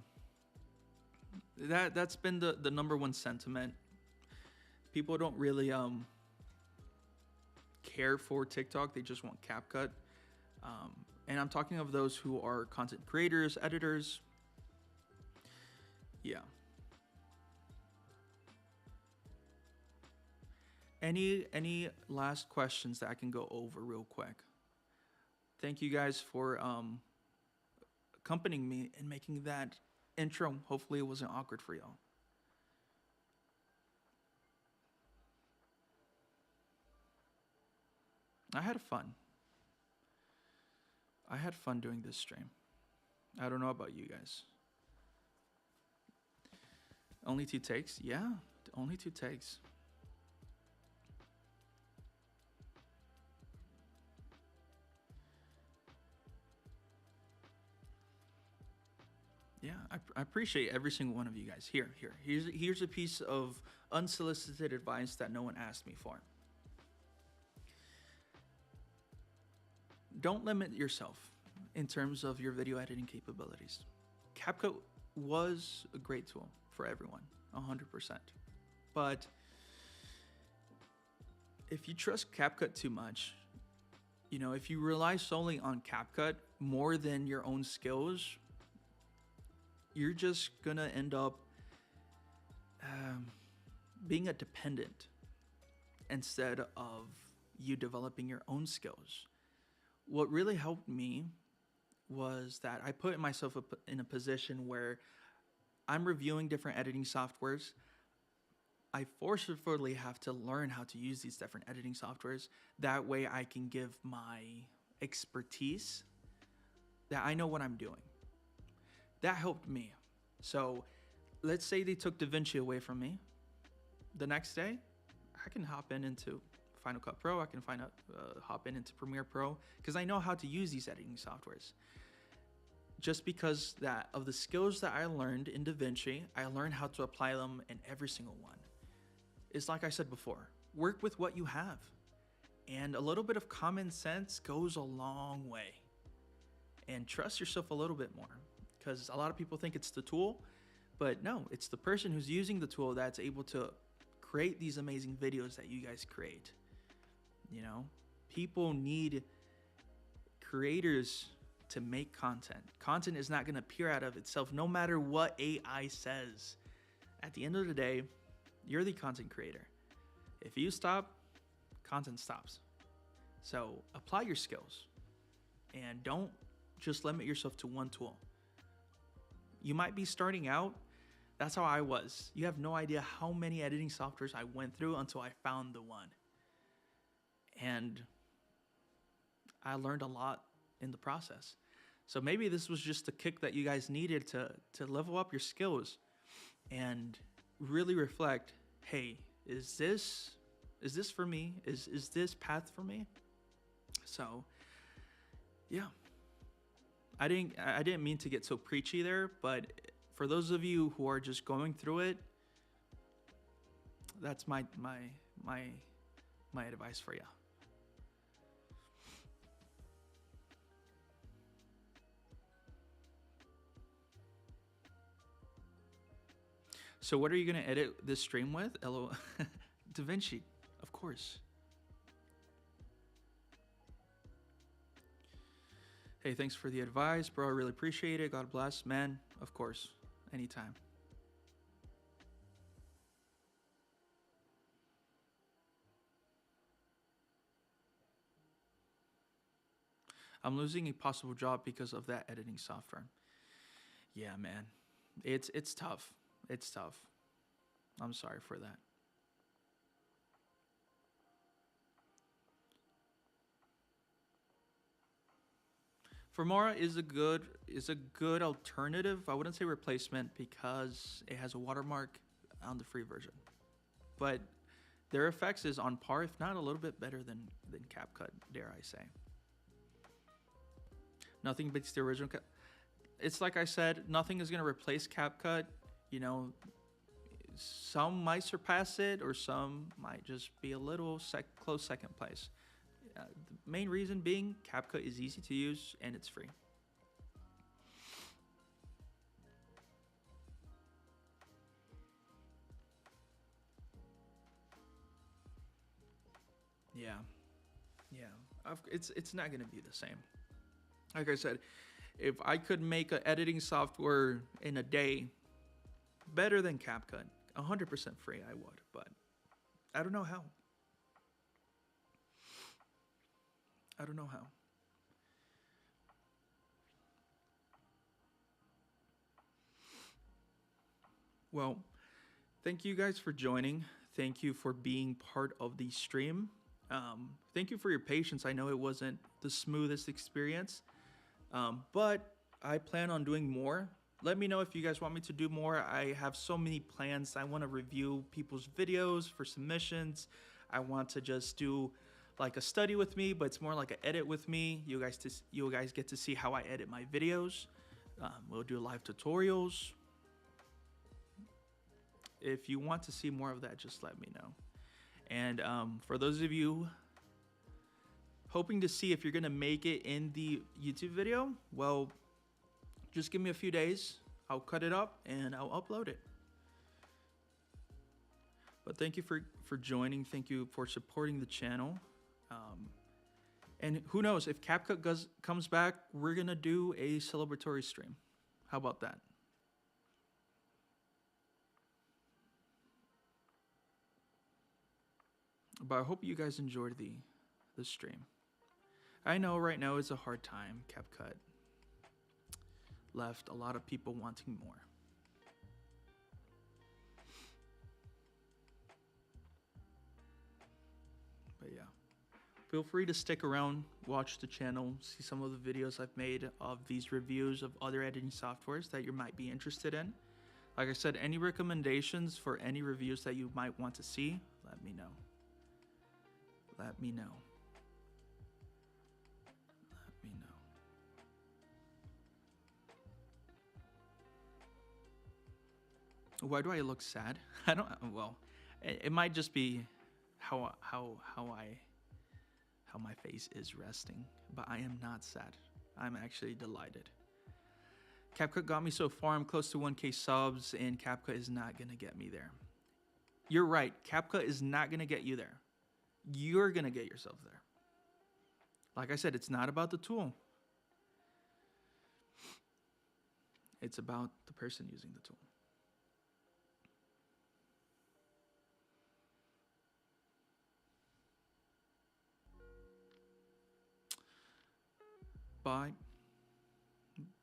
That's been the number one sentiment. People don't really care for TikTok. They just want CapCut. And I'm talking of those who are content creators, editors. Yeah. Any last questions that I can go over real quick? Thank you guys for accompanying me in making that intro. Hopefully it wasn't awkward for y'all. I had fun. I had fun doing this stream. I don't know about you guys. Only 2 takes? Yeah, only 2 takes. Yeah, I appreciate every single one of you guys. Here's a piece of unsolicited advice that no one asked me for. Don't limit yourself in terms of your video editing capabilities. CapCut was a great tool for everyone, 100%. But if you trust CapCut too much, you know, if you rely solely on CapCut more than your own skills, you're just gonna end up being a dependent instead of you developing your own skills. What really helped me was that I put myself in a position where I'm reviewing different editing softwares. I forcefully have to learn how to use these different editing softwares. That way I can give my expertise that I know what I'm doing. That helped me. So let's say they took DaVinci away from me. The next day, I can hop into Final Cut Pro. I can hop into Premiere Pro because I know how to use these editing softwares. Just because of the skills that I learned in DaVinci, I learned how to apply them in every single one. It's like I said before, work with what you have. And a little bit of common sense goes a long way. And trust yourself a little bit more, because a lot of people think it's the tool, but no, it's the person who's using the tool that's able to create these amazing videos that you guys create. You know, people need creators to make content. Content is not going to appear out of itself, no matter what AI says. At the end of the day, you're the content creator. If you stop, content stops. So apply your skills and don't just limit yourself to one tool. You might be starting out. That's how I was. You have no idea how many editing softwares I went through until I found the one. And I learned a lot in the process. So maybe this was just the kick that you guys needed to level up your skills and really reflect, hey, is this for me? Is this path for me? So yeah. I didn't mean to get so preachy there, but for those of you who are just going through it, that's my advice for you. So what are you going to edit this stream with? DaVinci, of course. Hey, thanks for the advice, bro. I really appreciate it. God bless, man. Of course, anytime. I'm losing a possible job because of that editing software. Yeah, man. It's tough. It's tough. I'm sorry for that. Filmora is a good alternative. I wouldn't say replacement because it has a watermark on the free version, but their effects is on par, if not a little bit better than CapCut, dare I say. Nothing beats the original. It's like I said, nothing is going to replace CapCut. You know, some might surpass it, or some might just be a little close second place. The main reason being CapCut is easy to use and it's free. Yeah. It's not gonna be the same. Like I said, if I could make an editing software in a day better than CapCut, 100% free, I would. But I don't know how. I don't know how. Well, thank you guys for joining. Thank you for being part of the stream. Thank you for your patience. I know it wasn't the smoothest experience, but I plan on doing more. Let me know if you guys want me to do more. I have so many plans. I want to review people's videos for submissions. I want to just do like a study with me, but it's more like an edit with me. You guys get to see how I edit my videos. We'll do live tutorials. If you want to see more of that, just let me know. And for those of you hoping to see if you're gonna make it in the YouTube video, well, just give me a few days. I'll cut it up and I'll upload it. But thank you for joining. Thank you for supporting the channel. And who knows, if CapCut comes back, we're gonna do a celebratory stream. How about that? But I hope you guys enjoyed the stream. I know right now it's a hard time. CapCut left a lot of people wanting more. But yeah, feel free to stick around, watch the channel, see some of the videos I've made of these reviews of other editing softwares that you might be interested in. Like I said, any recommendations for any reviews that you might want to see, let me know. Let me know. Let me know. Why do I look sad? I don't. Well, it might just be how my face is resting, but I am not sad. I'm actually delighted. CapCut got me so far. I'm close to 1K subs, and CapCut is not gonna get me there. You're right. CapCut is not gonna get you there. You're gonna get yourself there. Like I said, it's not about the tool. It's about the person using the tool. Bye.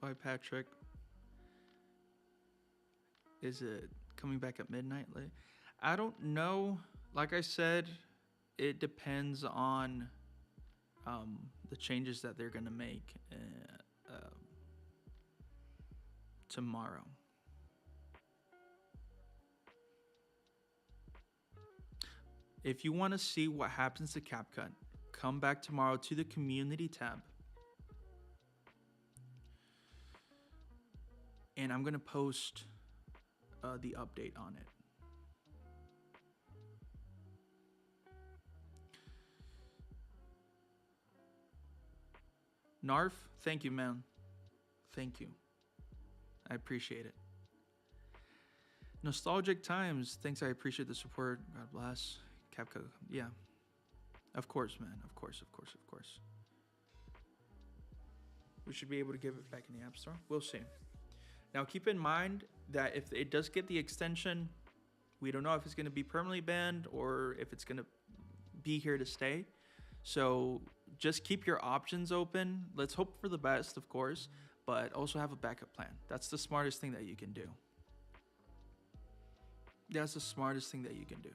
Bye, Patrick. Is it coming back at midnight? I don't know. Like I said, it depends on the changes that they're gonna make tomorrow. If you want to see what happens to CapCut, come back tomorrow to the community tab. And I'm gonna post the update on it. Narf, thank you, man. Thank you. I appreciate it. Nostalgic times, thanks. I appreciate the support. God bless. CapCut, yeah. Of course, man. Of course, of course, of course. We should be able to give it back in the App Store. We'll see. Now, keep in mind that if it does get the extension, we don't know if it's going to be permanently banned or if it's going to be here to stay. So just keep your options open. Let's hope for the best, of course, but also have a backup plan. That's the smartest thing that you can do. That's the smartest thing that you can do.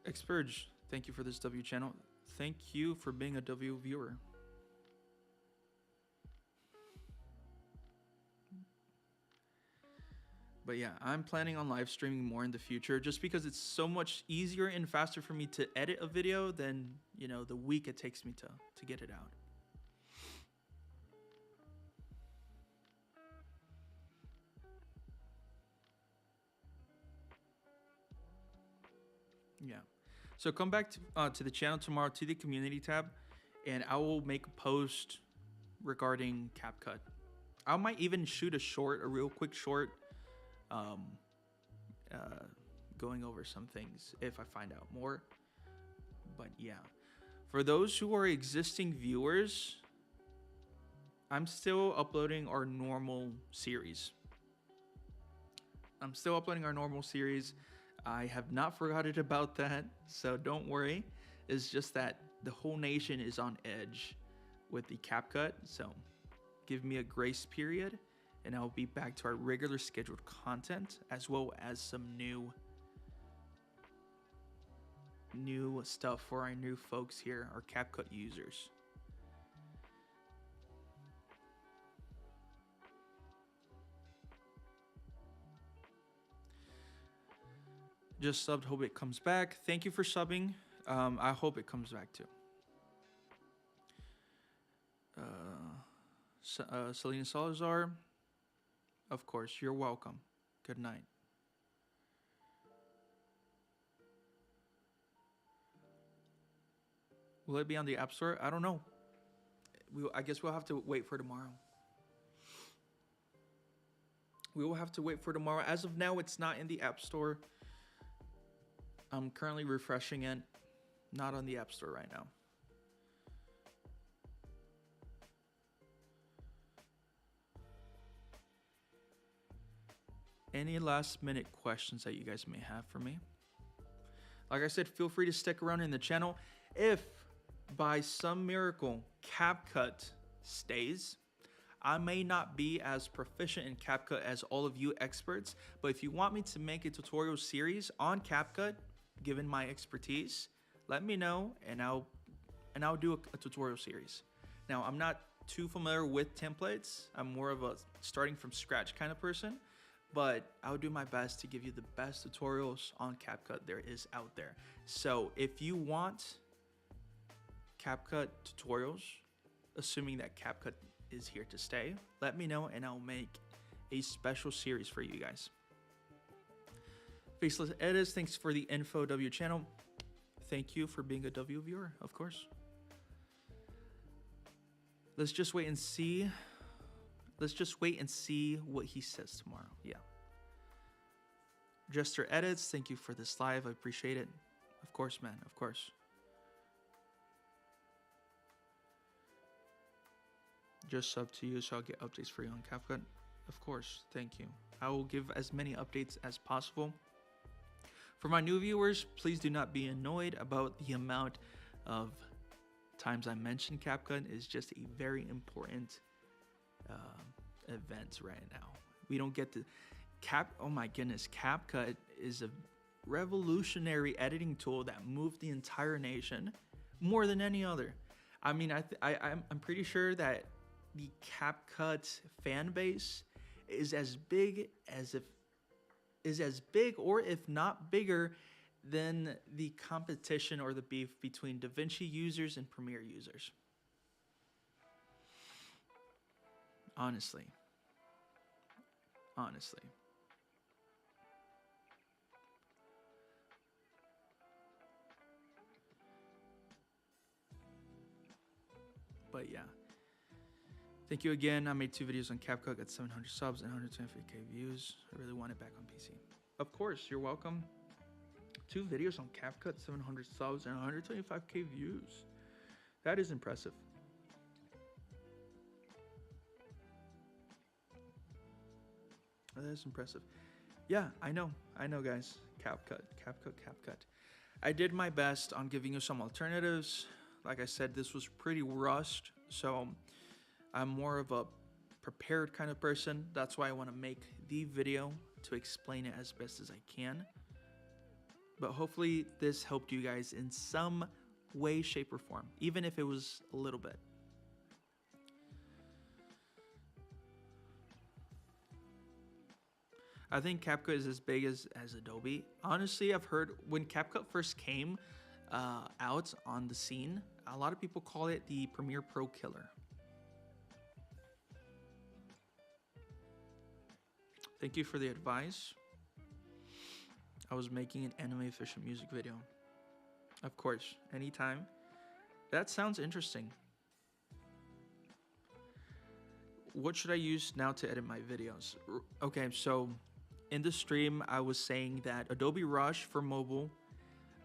Expurge, thank you for this W channel. Thank you for being a W viewer. But yeah, I'm planning on live streaming more in the future just because it's so much easier and faster for me to edit a video than, you know, the week it takes me to get it out. Yeah. So come back to the channel tomorrow, to the community tab, and I will make a post regarding CapCut. I might even shoot a real quick short, going over some things if I find out more. But yeah, for those who are existing viewers, I'm still uploading our normal series. I have not forgotten about that, so don't worry. It's just that the whole nation is on edge with the CapCut, so give me a grace period, and I'll be back to our regular scheduled content, as well as some new stuff for our new folks here, our CapCut users. Just subbed, hope it comes back. Thank you for subbing. I hope it comes back too. Selena Salazar, of course, you're welcome. Good night. Will it be on the App Store? I don't know. I guess we'll have to wait for tomorrow. We will have to wait for tomorrow. As of now, it's not in the App Store. I'm currently refreshing it. Not on the App Store right now. Any last minute questions that you guys may have for me? Like I said, feel free to stick around in the channel. If by some miracle CapCut stays, I may not be as proficient in CapCut as all of you experts, but if you want me to make a tutorial series on CapCut, given my expertise, let me know and I'll do a tutorial series. Now, I'm not too familiar with templates. I'm more of a starting from scratch kind of person, but I'll do my best to give you the best tutorials on CapCut there is out there. So if you want CapCut tutorials, assuming that CapCut is here to stay, let me know and I'll make a special series for you guys. Faceless Edits, thanks for the info, W channel. Thank you for being a W viewer, of course. Let's just wait and see. Let's just wait and see what he says tomorrow. Yeah. Jester Edits, thank you for this live. I appreciate it. Of course, man, of course. Just sub to you so I'll get updates for you on CapCut. Of course, thank you. I will give as many updates as possible. For my new viewers, please do not be annoyed about the amount of times I mentioned CapCut. It's just a very important event right now. We don't get to oh my goodness, CapCut is a revolutionary editing tool that moved the entire nation more than any other. I mean, I'm pretty sure that the CapCut fan base is as big or if not bigger than the competition or the beef between DaVinci users and Premiere users. Honestly. But yeah. Thank you again. I made 2 videos on CapCut, got 700 subs and 125k views. I really want it back on PC. Of course, you're welcome. 2 videos on CapCut, 700 subs and 125k views. That is impressive. That is impressive. Yeah, I know guys. CapCut. I did my best on giving you some alternatives. Like I said, this was pretty rushed, so I'm more of a prepared kind of person. That's why I want to make the video to explain it as best as I can. But hopefully this helped you guys in some way, shape, or form, even if it was a little bit. I think CapCut is as big as Adobe. Honestly, I've heard when CapCut first came out on the scene, a lot of people call it the Premiere Pro killer. Thank you for the advice. I was making an anime efficient music video. Of course, anytime. That sounds interesting. What should I use now to edit my videos? Okay, so in the stream, I was saying that Adobe Rush for mobile,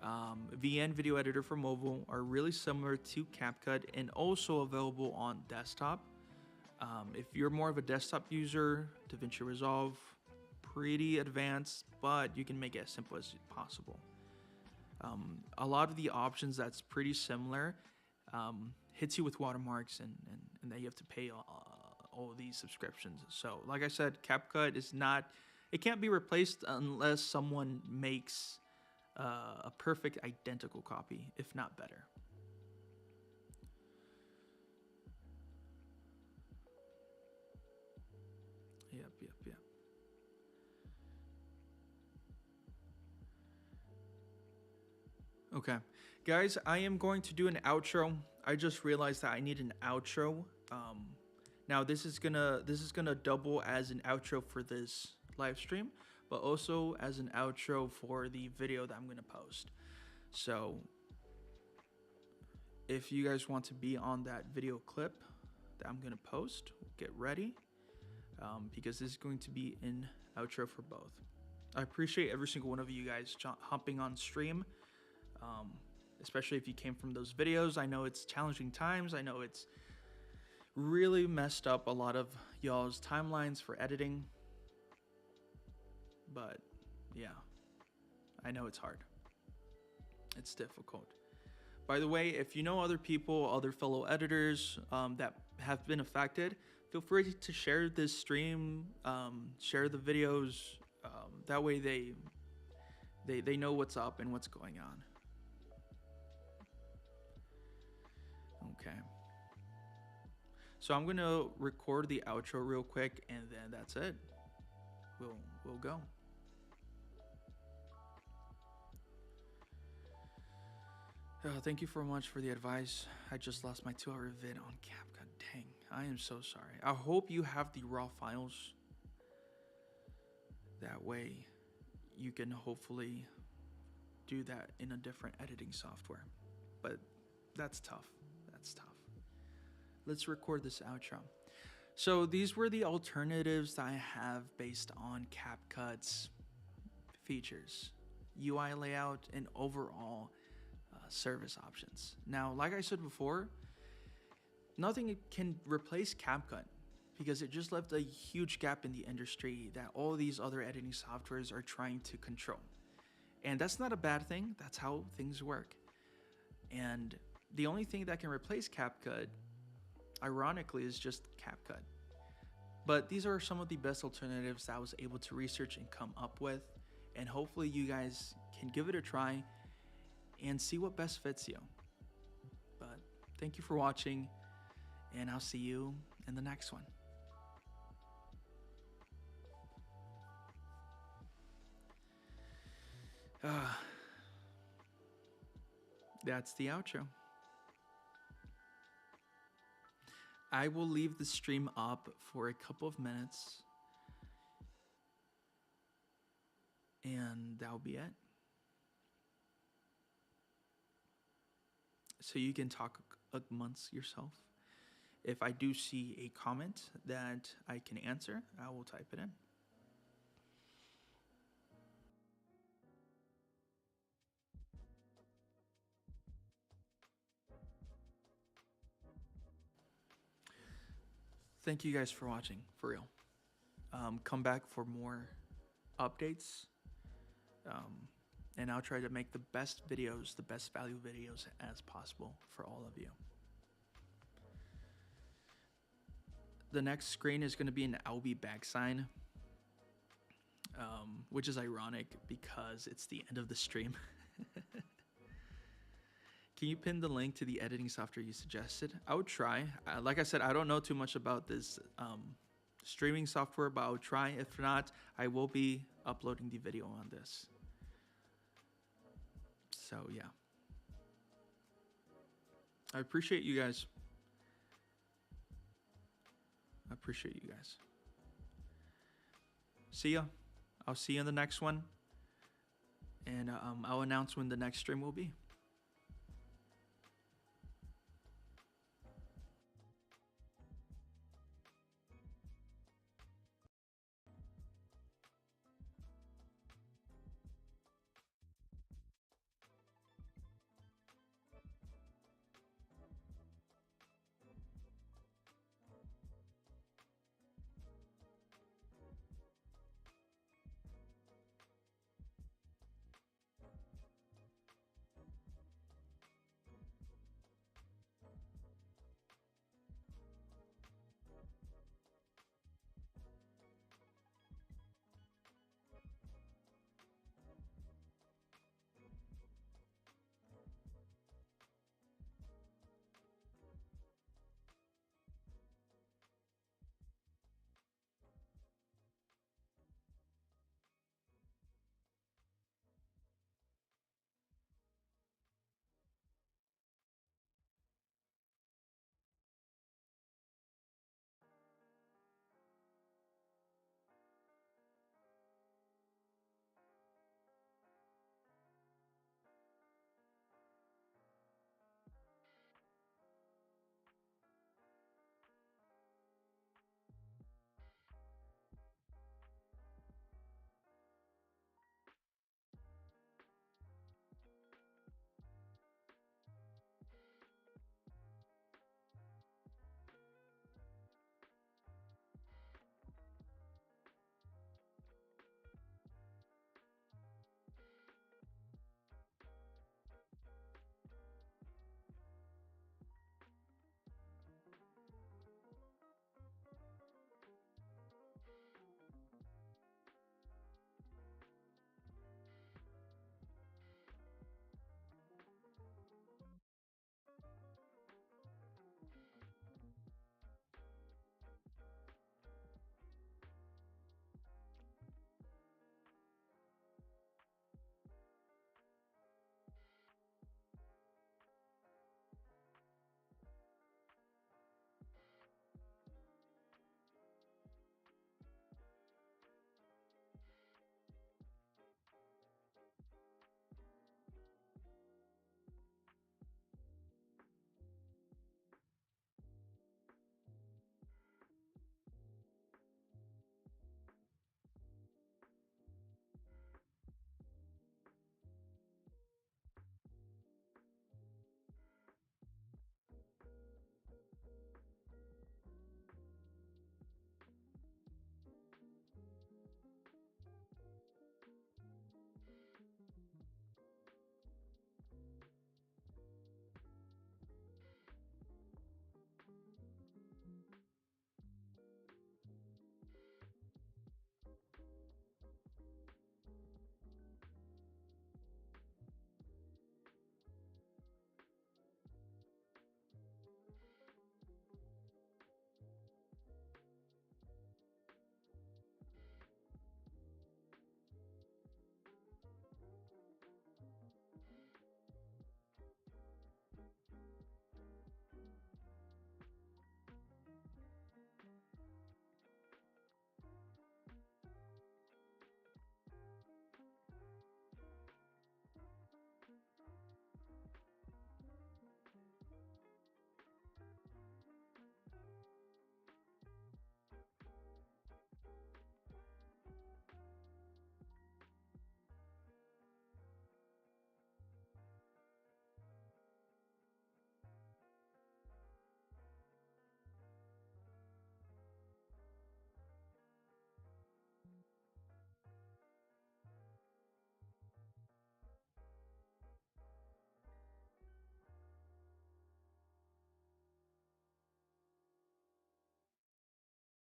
VN Video Editor for mobile are really similar to CapCut and also available on desktop. If you're more of a desktop user, DaVinci Resolve, pretty advanced, but you can make it as simple as possible. A lot of the options that's pretty similar hits you with watermarks, and then you have to pay all these subscriptions. So like I said, CapCut is not, it can't be replaced unless someone makes a perfect identical copy, if not better. Yep. Okay, guys, I am going to do an outro. I just realized that I need an outro. Now this is gonna double as an outro for this live stream, but also as an outro for the video that I'm gonna post. So if you guys want to be on that video clip that I'm gonna post, get ready, because this is going to be an outro for both. I appreciate every single one of you guys hopping on stream, especially if you came from those videos. I know it's challenging times. I know it's really messed up a lot of y'all's timelines for editing, but yeah, I know it's hard. It's difficult. By the way, if you know other people, other fellow editors that have been affected, feel free to share this stream, share the videos. That way they know what's up and what's going on. Okay. So I'm gonna record the outro real quick, and then that's it. We'll go. Thank you so much for the advice. I just lost my 2-hour vid on CapCut. Dang, I am so sorry. I hope you have the raw files. That way you can hopefully do that in a different editing software. But that's tough. That's tough. Let's record this outro. So these were the alternatives that I have based on CapCut's features, UI layout, and overall service options. Now, like I said before, nothing can replace CapCut because it just left a huge gap in the industry that all these other editing softwares are trying to control. And that's not a bad thing. That's how things work. And the only thing that can replace CapCut, ironically, is just CapCut. But these are some of the best alternatives that I was able to research and come up with. And hopefully you guys can give it a try and see what best fits you. But thank you for watching, and I'll see you in the next one. That's the outro. I will leave the stream up for a couple of minutes, and that'll be it. So you can talk amongst yourself. If I do see a comment that I can answer, I will type it in. Thank you guys for watching, for real. Come back for more updates. And I'll try to make the best videos, the best value videos as possible for all of you. The next screen is going to be an I'll be back sign, which is ironic because it's the end of the stream. Can you pin the link to the editing software you suggested? I would try. Like I said, I don't know too much about this streaming software, but I would try. If not, I will be uploading the video on this. So yeah, I appreciate you guys. I appreciate you guys. See ya. I'll see you in the next one, and I'll announce when the next stream will be.